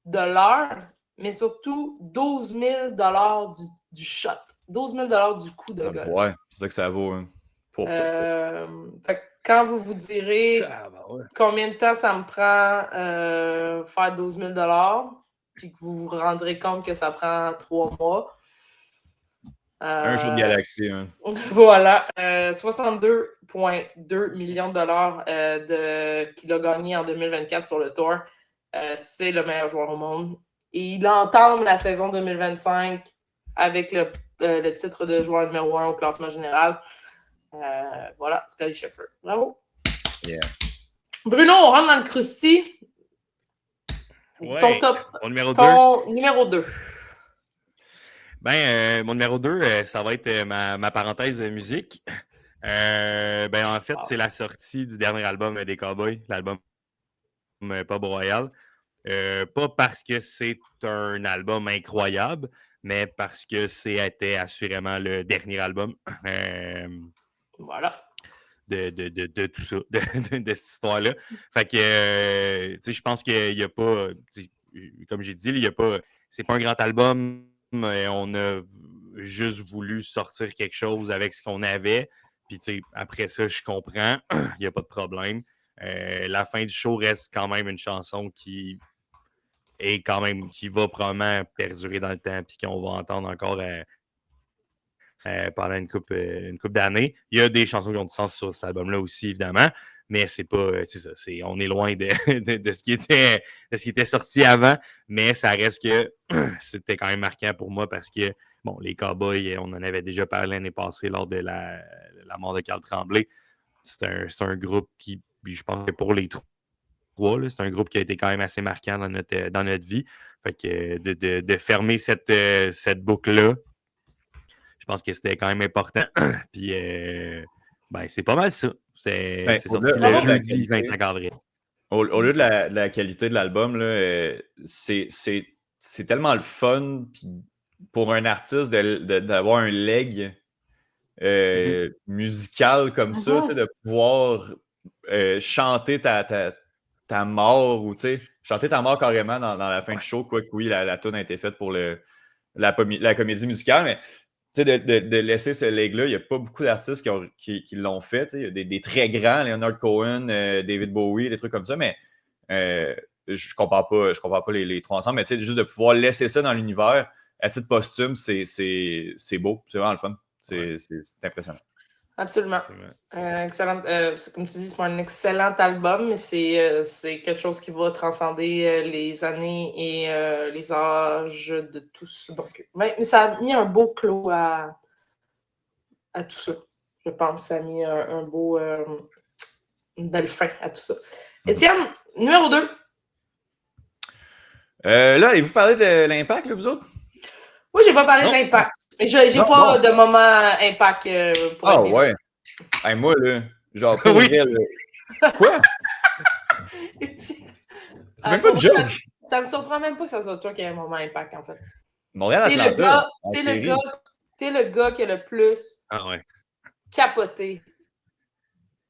$, mais surtout 12 000 $ du shot. 12 000 $ du coup de golf. Ouais, c'est ça que ça vaut. Hein. Fait que quand vous vous direz combien de temps ça me prend faire 12 000 $, puis que vous vous rendrez compte que ça prend 3 mois, Un jour de galaxie. Hein. Voilà. 62,2 millions de dollars qu'il a gagné en 2024 sur le tour. C'est le meilleur joueur au monde. Et il entame la saison 2025 avec le titre de joueur numéro 1 au classement général. Voilà, Scottie Scheffler. Bravo. Yeah. Bruno, on rentre dans le Krusty. Ouais, Ton top. Mon numéro 2. Ton numéro 2. Mon numéro 2, ça va être ma parenthèse musique. En fait, c'est la sortie du dernier album des Cowboys, l'album Pub Royal. Pas parce que c'est un album incroyable, mais parce que c'était assurément le dernier album Voilà. de tout ça, de cette histoire-là. Fait que, je pense qu'il n'y a pas, comme j'ai dit, il y a pas, c'est pas un grand album, mais on a juste voulu sortir quelque chose avec ce qu'on avait. Puis, après ça, je comprends, il n'y a pas de problème. La fin du show reste quand même une chanson qui va probablement perdurer dans le temps puis qu'on va entendre encore pendant une couple d'années. Il y a des chansons qui ont du sens sur cet album-là aussi, évidemment, mais c'est pas, c'est ça, on est loin de ce qui était sorti avant, mais ça reste que c'était quand même marquant pour moi parce que, bon, les Cowboys, on en avait déjà parlé l'année passée lors de la mort de Carl Tremblay. C'est un groupe qui, je pense que pour les trois, c'est un groupe qui a été quand même assez marquant dans notre vie. Fait que de fermer cette boucle-là, je pense que c'était quand même important. Puis, c'est pas mal ça. C'est sorti le jeudi 25 avril. Au lieu de la qualité de l'album, là, c'est tellement le fun pour un artiste d'avoir un leg musical comme ça, de pouvoir chanter ta mort ou chanter ta mort carrément dans la fin du show, quoi que oui, la tune a été faite pour la comédie musicale, mais de laisser ce leg-là, il n'y a pas beaucoup d'artistes qui l'ont fait. Il y a des très grands, Leonard Cohen, David Bowie, des trucs comme ça, mais je compare pas les trois ensemble, mais juste de pouvoir laisser ça dans l'univers à titre posthume, c'est beau, c'est vraiment le fun. C'est impressionnant. Absolument. Excellent. Comme tu dis, c'est pas un excellent album, mais c'est quelque chose qui va transcender les années et les âges de tous. Donc, mais ça a mis un beau clos à tout ça. Je pense ça a mis une belle fin à tout ça. Étienne, numéro 2. Là, avez-vous parlé de l'Impact, là, vous autres? Oui, j'ai pas parlé de l'Impact. J'ai pas de moment Impact pour Ah ouais. Hey, moi, là, genre, pour vrai, là. Quoi? C'est même pas une joke. Ça me surprend même pas que ça soit toi qui ait un moment Impact, en fait. Montréal-Atlanta. T'es le gars qui a le plus capoté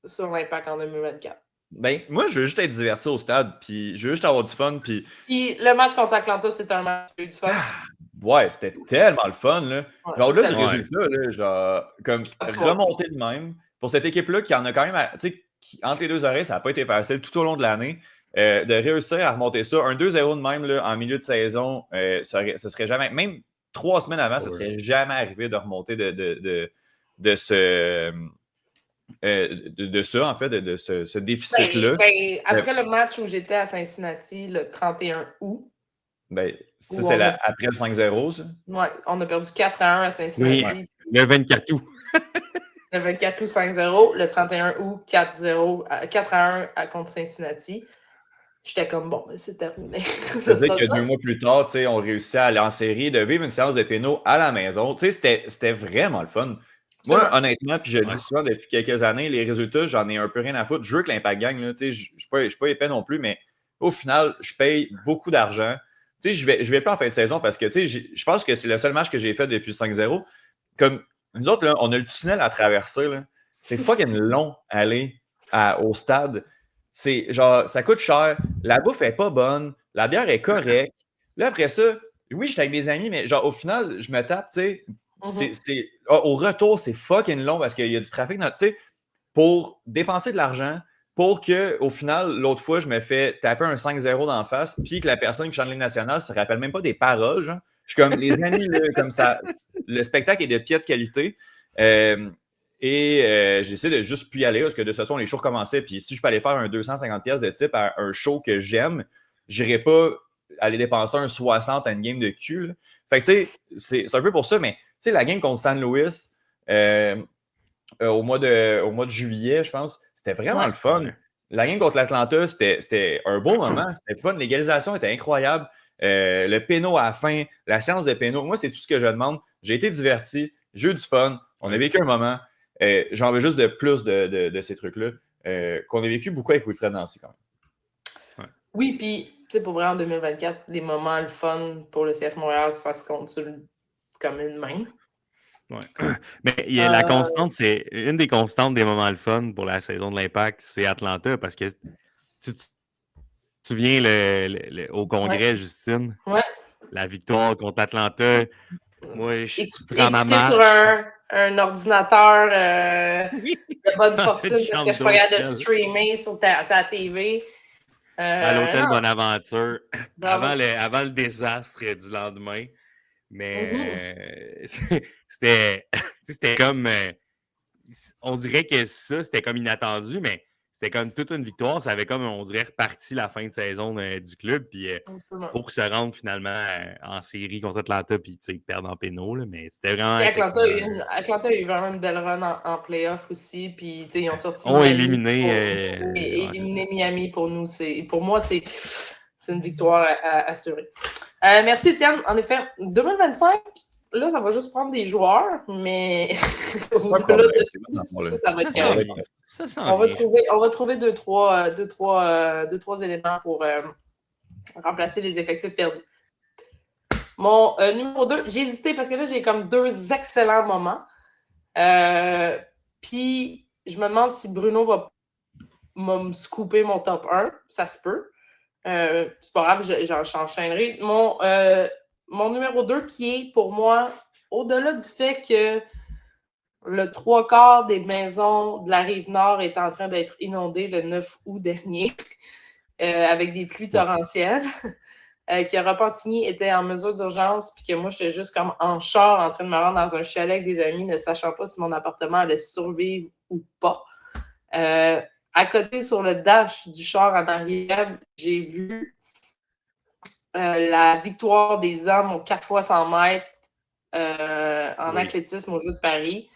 sur l'Impact en 2024. Ben, moi, je veux juste être diverti au stade, puis je veux juste avoir du fun, puis le match contre Atlanta, c'était un match qui a eu du fun. Ouais, c'était tellement le fun, là. Ouais, genre, au-delà du résultat, là, genre, comme remonter de même. Pour cette équipe-là, qui en a quand même, tu sais, entre les deux oreilles, ça n'a pas été facile tout au long de l'année. De réussir à remonter ça, un 2-0 de même, là, en milieu de saison, ça serait jamais, même 3 semaines avant, ça serait jamais arrivé de remonter de ça, en fait, de ce déficit-là. Après le match où j'étais à Cincinnati, le 31 août, ben, ça, c'est après le 5-0, ça? Oui, on a perdu 4-1 à Cincinnati. Oui, le 24 août. Le 24 août, 5-0. Le 31 août, 4-1 contre Cincinnati. J'étais comme, bon, c'est terminé. C'est-à-dire que 2 mois plus tard, on réussit à aller en série, de vivre une séance de pénaux à la maison. C'était vraiment le fun. Moi, honnêtement, puis je le dis souvent depuis quelques années, les résultats, j'en ai un peu rien à foutre. Je veux que l'Impact gagne. Je ne suis pas épais non plus, mais au final, je paye beaucoup d'argent. Je vais pas en fin de saison parce que je pense que c'est le seul match que j'ai fait depuis 5-0. Comme nous autres, là, on a le tunnel à traverser. C'est fucking long aller au stade. C'est genre, ça coûte cher. La bouffe est pas bonne. La bière est correcte. Là, après ça, oui, j'étais avec des amis, mais genre, au final, je me tape, au retour, c'est fucking long parce qu'il y a du trafic pour dépenser de l'argent. Pour qu'au final, l'autre fois, je me fais taper un 5-0 d'en face, puis que la personne qui chante l'hymne national ne se rappelle même pas des paroles. Genre. Je suis comme, les amis, là, comme ça, le spectacle est de piètre qualité. J'essaie de juste plus y aller parce que de toute façon, les shows recommençaient. Puis si je peux aller faire un 250$ de type à un show que j'aime, j'irai pas aller dépenser un 60 à une game de cul. Là. Fait que tu sais, c'est un peu pour ça, mais tu sais, la game contre San Luis au mois de juillet, je pense, c'était vraiment le fun. La game contre l'Atlanta, c'était un beau moment. C'était fun. L'égalisation était incroyable. Le péno à la fin, la séance de péno, moi, c'est tout ce que je demande. J'ai été diverti, j'ai eu du fun, on a vécu un moment. J'en veux juste de plus de ces trucs-là. Qu'on a vécu beaucoup avec Wilfred Nancy quand même. Ouais. Oui, puis, tu sais, pour vrai, en 2024, les moments, le fun pour le CF Montréal, ça se compte comme une main. Ouais. Mais la constante, c'est une des constantes des moments le fun pour la saison de l'Impact, c'est Atlanta, parce que tu te souviens au congrès, Justine, la victoire contre Atlanta. Moi, je prends ma marche. Sur un ordinateur de bonne fortune parce que je suis pas capable de streamer sur la TV. À l'hôtel Bonaventure, avant le désastre du lendemain. Mais c'était comme... on dirait que ça, c'était comme inattendu, mais c'était comme toute une victoire. Ça avait comme, on dirait, reparti la fin de saison du club. Puis pour se rendre finalement en série contre Atlanta, puis perdre en pénaux. Mais c'était vraiment... Atlanta a eu vraiment une belle run en playoff aussi. Puis ils ont sorti éliminé Miami pour nous. Pour moi, c'est une victoire assurée. Merci, Étienne. En effet, 2025, là, ça va juste prendre des joueurs, mais au-delà de ça va être correct. On va trouver deux, trois éléments pour remplacer les effectifs perdus. Mon numéro 2, j'ai hésité parce que là, j'ai comme 2 excellents moments. Puis, je me demande si Bruno va me scooper mon top 1. Ça se peut. C'est pas grave, j'enchaînerai. Mon numéro 2 qui est pour moi, au-delà du fait que le 3/4 des maisons de la Rive-Nord est en train d'être inondées le 9 août dernier avec des pluies torrentielles, que Repentigny était en mesure d'urgence puis que moi, j'étais juste comme en char en train de me rendre dans un chalet avec des amis ne sachant pas si mon appartement allait survivre ou pas. À côté, sur le dash du char en arrière, j'ai vu la victoire des hommes aux 4x100 mètres en athlétisme aux Jeux de Paris.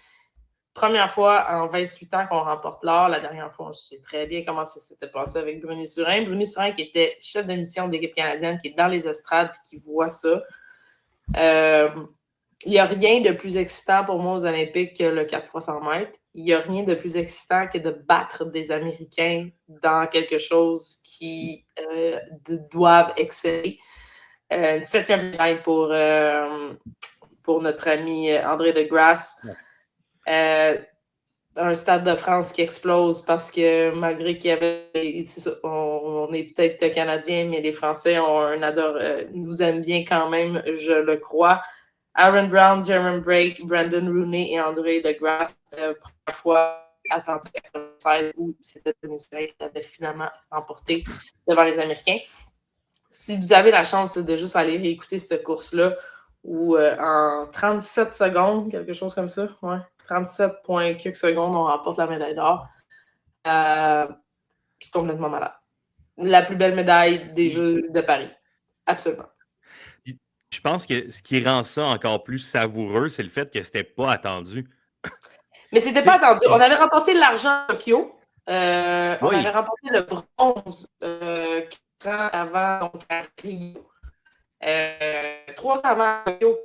Première fois en 28 ans qu'on remporte l'or. La dernière fois, on sait très bien comment ça s'était passé avec Bruni Surin. Bruni Surin qui était chef de mission de l'équipe canadienne, qui est dans les estrades et qui voit ça. Il n'y a rien de plus excitant pour moi aux Olympiques que le 4x100 mètres. Il n'y a rien de plus excitant que de battre des Américains dans quelque chose qui doivent exceller. Une 7e médaille pour notre ami André Degrasse. Un Stade de France qui explose parce que malgré qu'il y avait... on est peut-être Canadiens, mais les Français nous aiment bien quand même, je le crois. Aaron Brown, Jeremy Brake, Brandon Rooney et André Degrasse, première fois Atlanta 96 où c'était Venezuela qui avait finalement remporté devant les Américains. Si vous avez la chance de juste aller réécouter cette course-là, où en 37 secondes, quelque chose comme ça, 37 points quelques secondes, on remporte la médaille d'or. C'est complètement malade. La plus belle médaille des Jeux de Paris. Absolument. Je pense que ce qui rend ça encore plus savoureux, c'est le fait que c'était pas attendu. Mais c'était pas attendu. On avait remporté l'argent à Tokyo. On avait remporté le bronze 4 ans avant, donc à Rio. 3 ans avant Rio,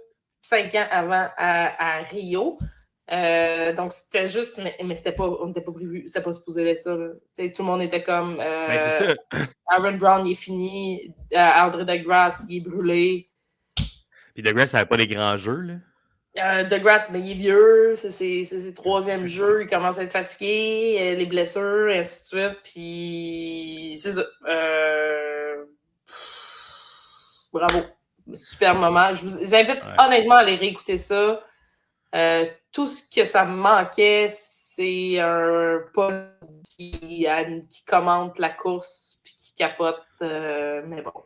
5 ans avant à Rio. Donc, c'était juste, mais on n'était pas prévu, c'était pas supposé d'être ça. Tout le monde était comme c'est ça. Aaron Brown, il est fini. André Degrasse, il est brûlé. Puis Degrasse n'avait pas des grands jeux, là. Degrasse, mais il est vieux. C'est ses 3e jeu. Il commence à être fatigué. Les blessures, et ainsi de suite. Puis, c'est ça. Bravo. Super moment. Je vous invite honnêtement à aller réécouter ça. Tout ce que ça me manquait, c'est un Paul qui commente la course puis qui capote. Mais bon,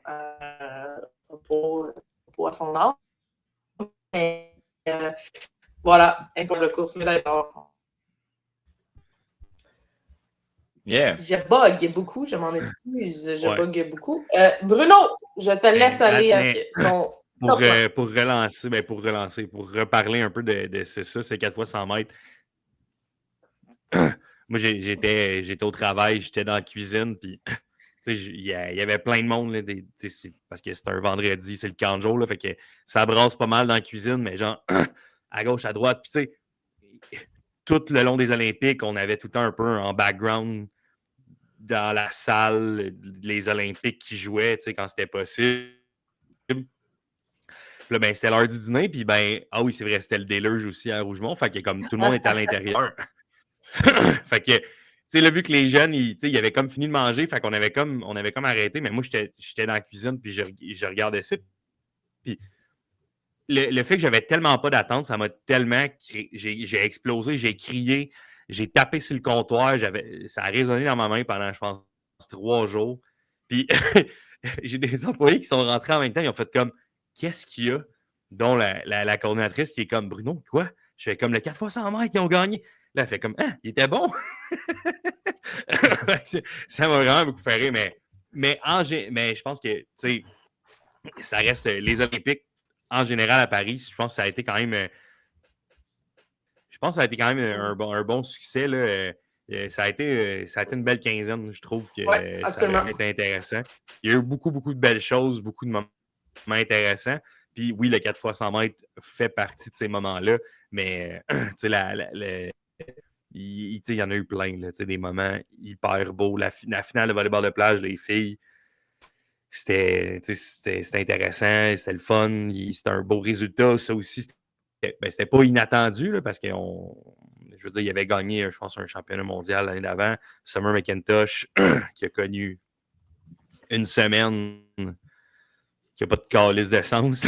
pas à son âge. Mais voilà, pour le course médaille d'or. Yeah. Je bug beaucoup, je m'en excuse, je bug beaucoup. Bruno, je te laisse aller avec ton... Pour relancer, pour reparler un peu de ça, c'est 4 fois 100 mètres. Moi, j'étais au travail, j'étais dans la cuisine, puis il y avait plein de monde, là, parce que c'est un vendredi, c'est le camp de jour, là, fait que ça brasse pas mal dans la cuisine, mais genre à gauche, à droite, puis tu sais, tout le long des Olympiques, on avait tout le temps un peu en background dans la salle, les Olympiques qui jouaient, tu sais, quand c'était possible. Puis là, ben, c'était l'heure du dîner, puis ben, ah oui, c'est vrai, c'était le déluge aussi à Rougemont, fait que comme tout le monde était à l'intérieur. Fait que, tu sais, là, vu que les jeunes, ils avaient comme fini de manger, fait qu'on avait comme arrêté, mais moi, j'étais dans la cuisine, puis je regardais ça. Puis le fait que j'avais tellement pas d'attente, ça m'a tellement... J'ai explosé, j'ai crié, j'ai tapé sur le comptoir, ça a résonné dans ma main pendant, je pense, 3 jours. Puis j'ai des employés qui sont rentrés en même temps, ils ont fait comme, qu'est-ce qu'il y a? Dont la coordinatrice qui est comme, Bruno, quoi? Je fais comme le 4 fois 100 mètres, ils ont gagné. Là, elle fait comme, ah, il était bon. Ça m'a vraiment beaucoup fait rire, mais je pense que, tu sais, ça reste les Olympiques en général à Paris. Je pense que ça a été quand même, un bon succès, là. Ça a été une belle quinzaine, je trouve que ça a été intéressant. Il y a eu beaucoup, beaucoup de belles choses, beaucoup de moments intéressants. Puis oui, le 4 x 100 mètres fait partie de ces moments-là, mais tu sais, il y en a eu plein, là, des moments hyper beaux. La finale de volleyball de plage, les filles, c'était intéressant, c'était le fun, c'était un beau résultat. Ça aussi, c'était pas inattendu, là, parce que je veux dire, il avait gagné, je pense, un championnat mondial l'année d'avant. Summer McIntosh, qui a connu une semaine qui n'a pas de calice de sens.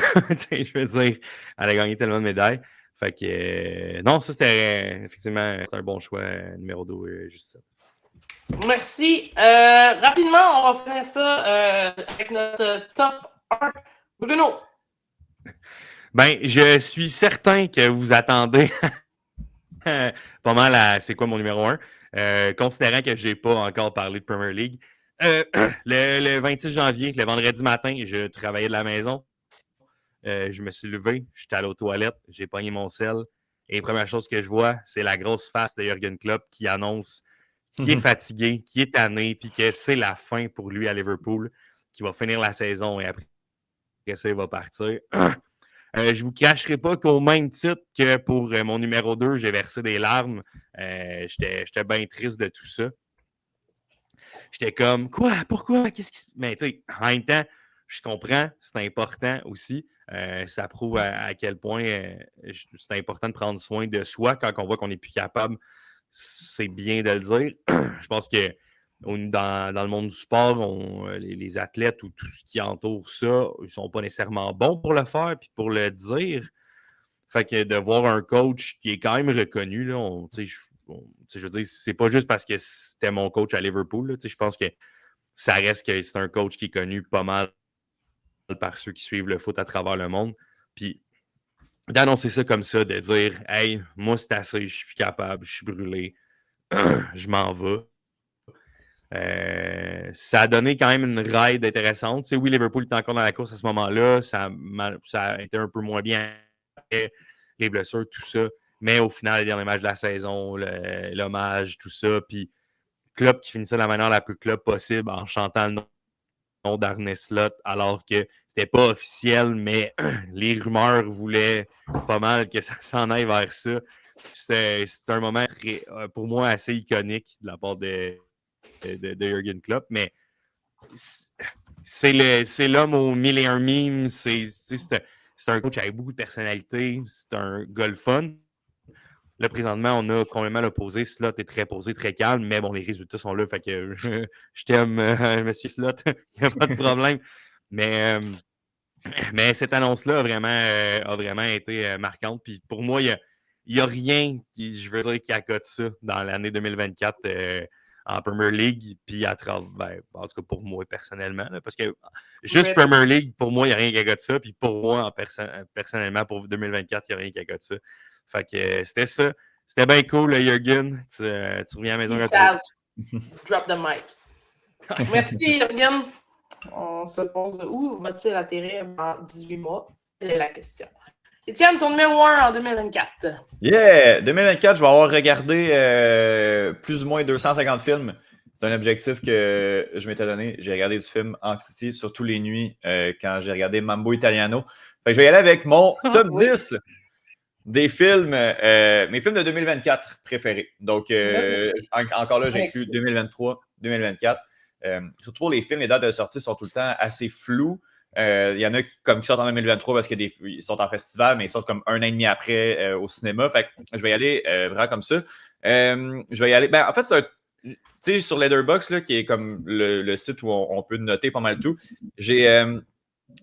Je veux dire, elle a gagné tellement de médailles. Fait que non, ça c'était effectivement un bon choix, numéro 2, juste ça. Merci. Rapidement, on va faire ça avec notre top 1. Bruno. Ben, je suis certain que vous attendez pas mal à c'est quoi mon numéro 1, considérant que je n'ai pas encore parlé de Premier League. Le 26 janvier, le vendredi matin, je travaillais de la maison. Je me suis levé, j'étais allé aux toilettes, j'ai pogné mon sel. Et la première chose que je vois, c'est la grosse face de Jürgen Klopp qui annonce qu'il est fatigué, qu'il est tanné, puis que c'est la fin pour lui à Liverpool, qu'il va finir la saison et après ça, il va partir. Je ne vous cacherai pas qu'au même titre que pour mon numéro 2, j'ai versé des larmes. J'étais bien triste de tout ça. J'étais comme, quoi? Pourquoi? Qu'est-ce qui se... Mais tu sais, en même temps, je comprends, c'est important aussi. Ça prouve à quel point c'est important de prendre soin de soi quand on voit qu'on n'est plus capable. C'est bien de le dire. Je pense que dans le monde du sport, les athlètes ou tout ce qui entoure ça, ils ne sont pas nécessairement bons pour le faire puis pour le dire. Fait que de voir un coach qui est quand même reconnu, là, je veux dire, c'est pas juste parce que c'était mon coach à Liverpool. Là, je pense que ça reste que c'est un coach qui est connu pas mal par ceux qui suivent le foot à travers le monde. Puis d'annoncer ça comme ça, de dire « Hey, moi, c'est assez, je suis plus capable, je suis brûlé, je m'en vais. » Ça a donné quand même une ride intéressante. Tu sais, oui, Liverpool était encore dans la course à ce moment-là. Ça a été un peu moins bien après les blessures, tout ça. Mais au final, les derniers matchs de la saison, l'hommage, tout ça. Puis Klopp qui finissait de la manière la plus Klopp possible en chantant le nom d'Arne Slot, alors que c'était pas officiel, mais les rumeurs voulaient pas mal que ça s'en aille vers ça. C'était un moment pour moi assez iconique de la part de Jürgen Klopp, mais c'est l'homme aux 1001 mimes, c'est un coach avec beaucoup de personnalité, c'est un gars le fun. Là, présentement, on a complètement l'opposé. Slot est très posé, très calme, mais bon, les résultats sont là, fait que je t'aime, monsieur Slot, il n'y a pas de problème. Mais cette annonce-là a vraiment été marquante. Puis pour moi, il n'y a rien qui, je veux dire, qui accote ça dans l'année 2024 en Premier League, puis en tout cas pour moi personnellement, là, parce que juste Premier League, pour moi, il n'y a rien qui a de ça, puis pour moi, personnellement, pour 2024, il n'y a rien qui a de ça. Fait que c'était ça. C'était bien cool, Jürgen. Tu reviens à la maison quand tu veux. Drop the mic. Merci, Jürgen. On se pose où va-t-il atterrir dans 18 mois? Quelle est la question? Étienne, ton numéro 1 en 2024. Yeah! 2024, je vais avoir regardé plus ou moins 250 films. C'est un objectif que je m'étais donné. J'ai regardé du film Anxiety sur tous les nuits quand j'ai regardé Mambo Italiano. Fait que je vais y aller avec mon top 10 des films, mes films de 2024 préférés. Donc, encore là, j'inclus 2023, 2024. Surtout pour les films, les dates de sortie sont tout le temps assez floues. Il y en a qui sortent en 2023 parce qu'ils sont en festival, mais ils sortent comme un an et demi après au cinéma. Fait que je vais y aller vraiment comme ça. Je vais y aller. En fait, tu sais, sur Letterboxd, là, qui est comme le site où on peut noter pas mal tout,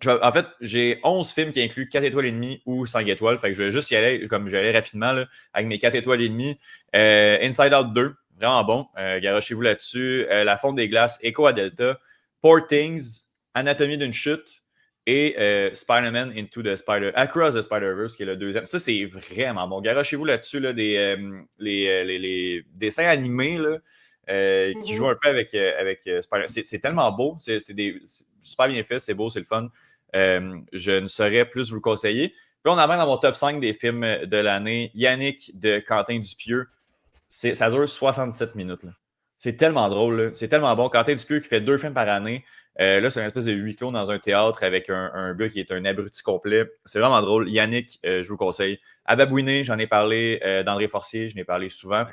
en fait, j'ai 11 films qui incluent 4 étoiles et demie ou 5 étoiles. Fait que je vais juste y aller, comme je vais aller rapidement là, avec mes 4 étoiles et demie. Inside Out 2, vraiment bon. Garochez-vous là-dessus. La Fonte des Glaces, Echo à Delta, Poor Things, Anatomie d'une chute et Spider-Man Across the Spider-Verse, qui est le deuxième. Ça, c'est vraiment bon. Garochez-vous là-dessus, là, les dessins animés là, qui jouent un peu avec Spider-Man. C'est tellement beau. C'est super bien fait. C'est beau, c'est le fun. Je ne saurais plus vous le conseiller. Puis on amène dans mon top 5 des films de l'année. Yannick de Quentin Dupieux. Ça dure 67 minutes. Là. C'est tellement drôle. Là. C'est tellement bon. Quentin Dupieux qui fait 2 films par année. Là, c'est une espèce de huis clos dans un théâtre avec un gars qui est un abruti complet. C'est vraiment drôle. Yannick, je vous conseille. Ababouiné, j'en ai parlé. D'André Forcier, je n'ai parlé souvent.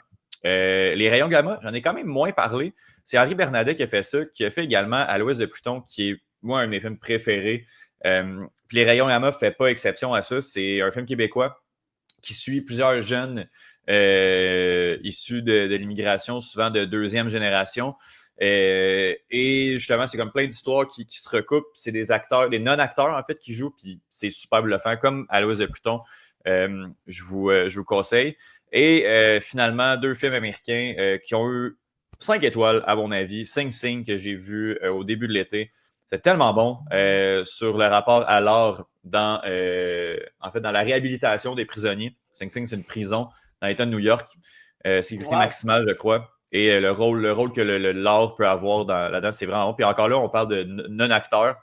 Les Rayons Gamma, j'en ai quand même moins parlé. C'est Henri Bernadet qui a fait ça, qui a fait également À l'Ouest de Pluton, qui est, moi, un de mes films préférés. Puis Les Rayons Gamma ne fait pas exception à ça. C'est un film québécois qui suit plusieurs jeunes issus de l'immigration, souvent de 2e génération. Et justement, c'est comme plein d'histoires qui se recoupent. C'est des acteurs, des non-acteurs, en fait, qui jouent, puis c'est super bluffant, comme À l'Ouest de Pluton. Je vous conseille. Et finalement, 2 films américains qui ont eu 5 étoiles, à mon avis. Sing Sing, que j'ai vu au début de l'été. C'est tellement bon sur le rapport à l'art dans la réhabilitation des prisonniers. Sing Sing, c'est une prison dans l'État de New York. Sécurité maximale, je crois. Et le rôle que l'art peut avoir là-dedans, c'est vraiment bon. Puis encore là, on parle de non-acteurs,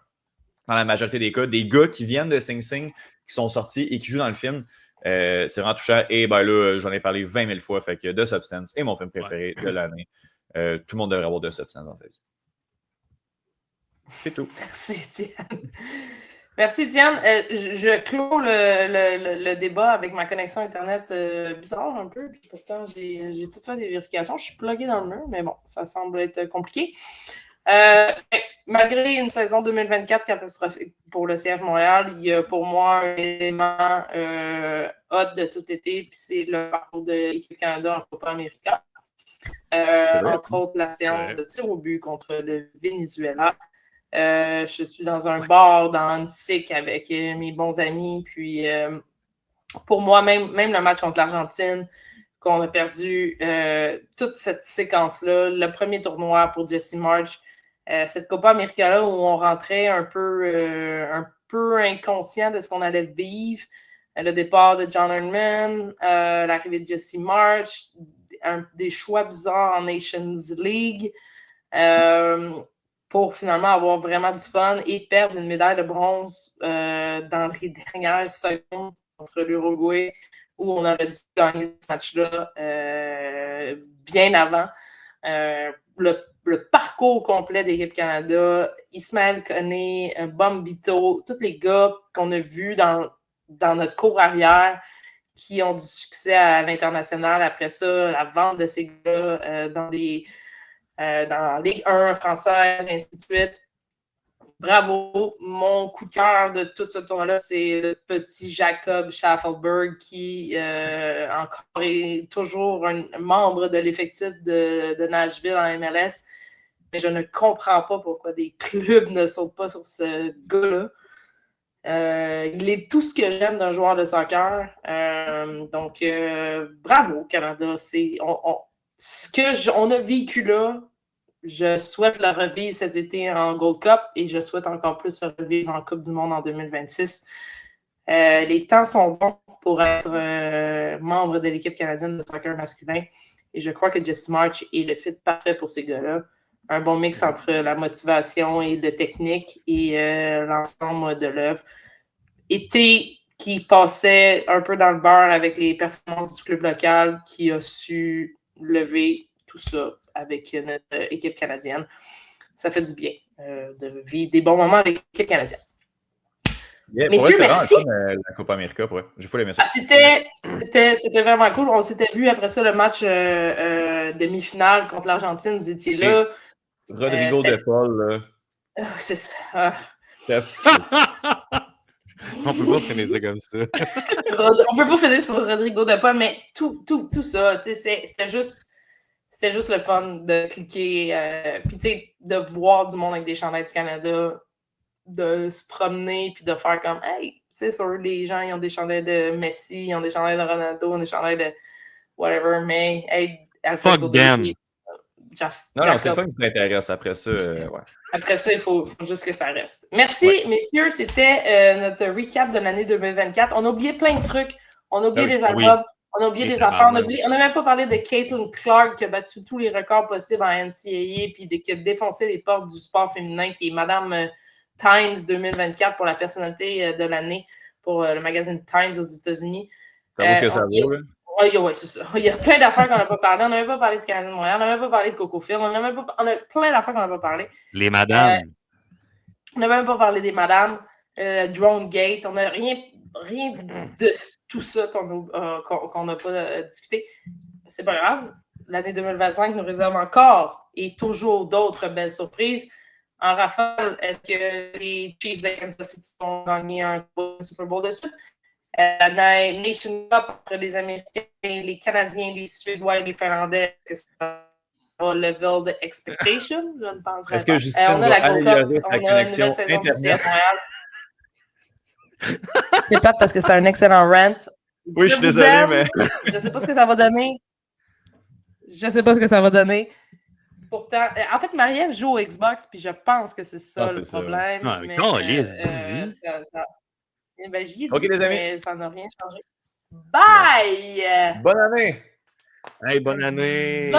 dans la majorité des cas. Des gars qui viennent de Sing Sing, qui sont sortis et qui jouent dans le film. C'est vraiment touchant. Et là, j'en ai parlé 20 000 fois. Fait que The Substance est mon film préféré de l'année. Tout le monde devrait avoir The Substance dans sa vie. C'est tout. Merci, Étienne. Merci, Étienne. Je clôt le débat avec ma connexion Internet bizarre un peu. Puis pourtant, j'ai tout fait des vérifications. Je suis plugué dans le mur, mais bon, ça semble être compliqué. Malgré une saison 2024 catastrophique pour le CF Montréal, il y a pour moi un élément hot de tout l'été, puis c'est le parcours de l'équipe Canada en Copa América. Entre autres, la séance de tir au but contre le Venezuela. Je suis dans un bar dans Annecy avec mes bons amis. Puis pour moi, même le match contre l'Argentine, qu'on a perdu, toute cette séquence-là, le premier tournoi pour Jesse March, cette Copa América-là où on rentrait un peu inconscient de ce qu'on allait vivre. Le départ de John Herdman, l'arrivée de Jesse March, des choix bizarres en Nations League. Pour finalement avoir vraiment du fun et perdre une médaille de bronze dans les dernières secondes contre l'Uruguay, où on aurait dû gagner ce match-là bien avant. Le parcours complet d'équipe Canada, Ismaël Koné, Bombito, tous les gars qu'on a vus dans notre cour arrière qui ont du succès à l'international. Après ça, la vente de ces gars dans la Ligue 1 française, et ainsi de suite. Bravo. Mon coup de cœur de tout ce tournoi-là, c'est le petit Jacob Schaffelberg qui encore est toujours un membre de l'effectif de Nashville en MLS. Mais je ne comprends pas pourquoi des clubs ne sautent pas sur ce gars-là. Il est tout ce que j'aime d'un joueur de soccer. Donc, bravo, Canada. ce qu'on a vécu là, je souhaite le revivre cet été en Gold Cup et je souhaite encore plus le revivre en Coupe du Monde en 2026. Les temps sont bons pour être membre de l'équipe canadienne de soccer masculin et je crois que Jesse March est le fit parfait pour ces gars-là. Un bon mix entre la motivation et la technique et l'ensemble de l'œuvre. Été qui passait un peu dans le beurre avec les performances du club local, qui a su lever tout ça avec notre équipe canadienne. Ça fait du bien de vivre des bons moments avec l'équipe canadienne. Yeah, messieurs, merci. La Copa América, j'ai fou aimé ça. C'était vraiment cool. On s'était vu après ça le match demi-finale contre l'Argentine. Vous étiez là. Rodrigo de Paul. C'est ça. On peut pas finir ça comme ça. On peut pas finir sur Rodrigo de Paul, mais tout ça, c'était juste le fun de cliquer. Puis, tu sais, de voir du monde avec des chandails du Canada, de se promener, puis de faire comme, hey, c'est sûr, les gens, ils ont des chandails de Messi, ils ont des chandails de Ronaldo, ils ont des chandails de whatever, mais, hey, fuck them. Non, c'est le fun qui t'intéresse. Après ça, ouais. Après ça, il faut juste que ça reste. Merci, messieurs. C'était notre recap de l'année 2024. On a oublié plein de trucs. On a oublié des albums. On a oublié des affaires. On n'a même pas parlé de Caitlin Clark qui a battu tous les records possibles en NCAA puis qui a défoncé les portes du sport féminin, qui est Madame Times 2024 pour la personnalité de l'année pour le magazine Times aux États-Unis. Comment est-ce que ça vaut, là? Oui, c'est ça. Il y a plein d'affaires qu'on n'a pas parlé. On n'a même pas parlé du Canadien de Montréal. On n'a même pas parlé de Coco Phil. On a plein d'affaires qu'on n'a pas parlé. Les madames. On n'a même pas parlé des madames. Drone Gate. On n'a rien de tout ça qu'on n'a pas discuté. C'est pas grave. L'année 2025 nous réserve encore et toujours d'autres belles surprises. En rafale, est-ce que les Chiefs de Kansas City vont gagner un Super Bowl de suite? La Nation Cup entre les Américains, les Canadiens, les Suédois et les Finlandais, est-ce que ça va level de expectation? Je ne pense pas. Est-ce que Justine va améliorer sa connexion Internet? C'est pas parce que c'est un excellent rant. Oui, je suis désolé, mais... Je ne sais pas ce que ça va donner. Pourtant, en fait, Marie-Ève joue au Xbox, puis je pense que c'est ça le problème. Non, mais non, Lise, ben, j'y ai dit, OK, les amis. mais ça n'a rien changé. Bye! Bonne année! Hey, bonne année!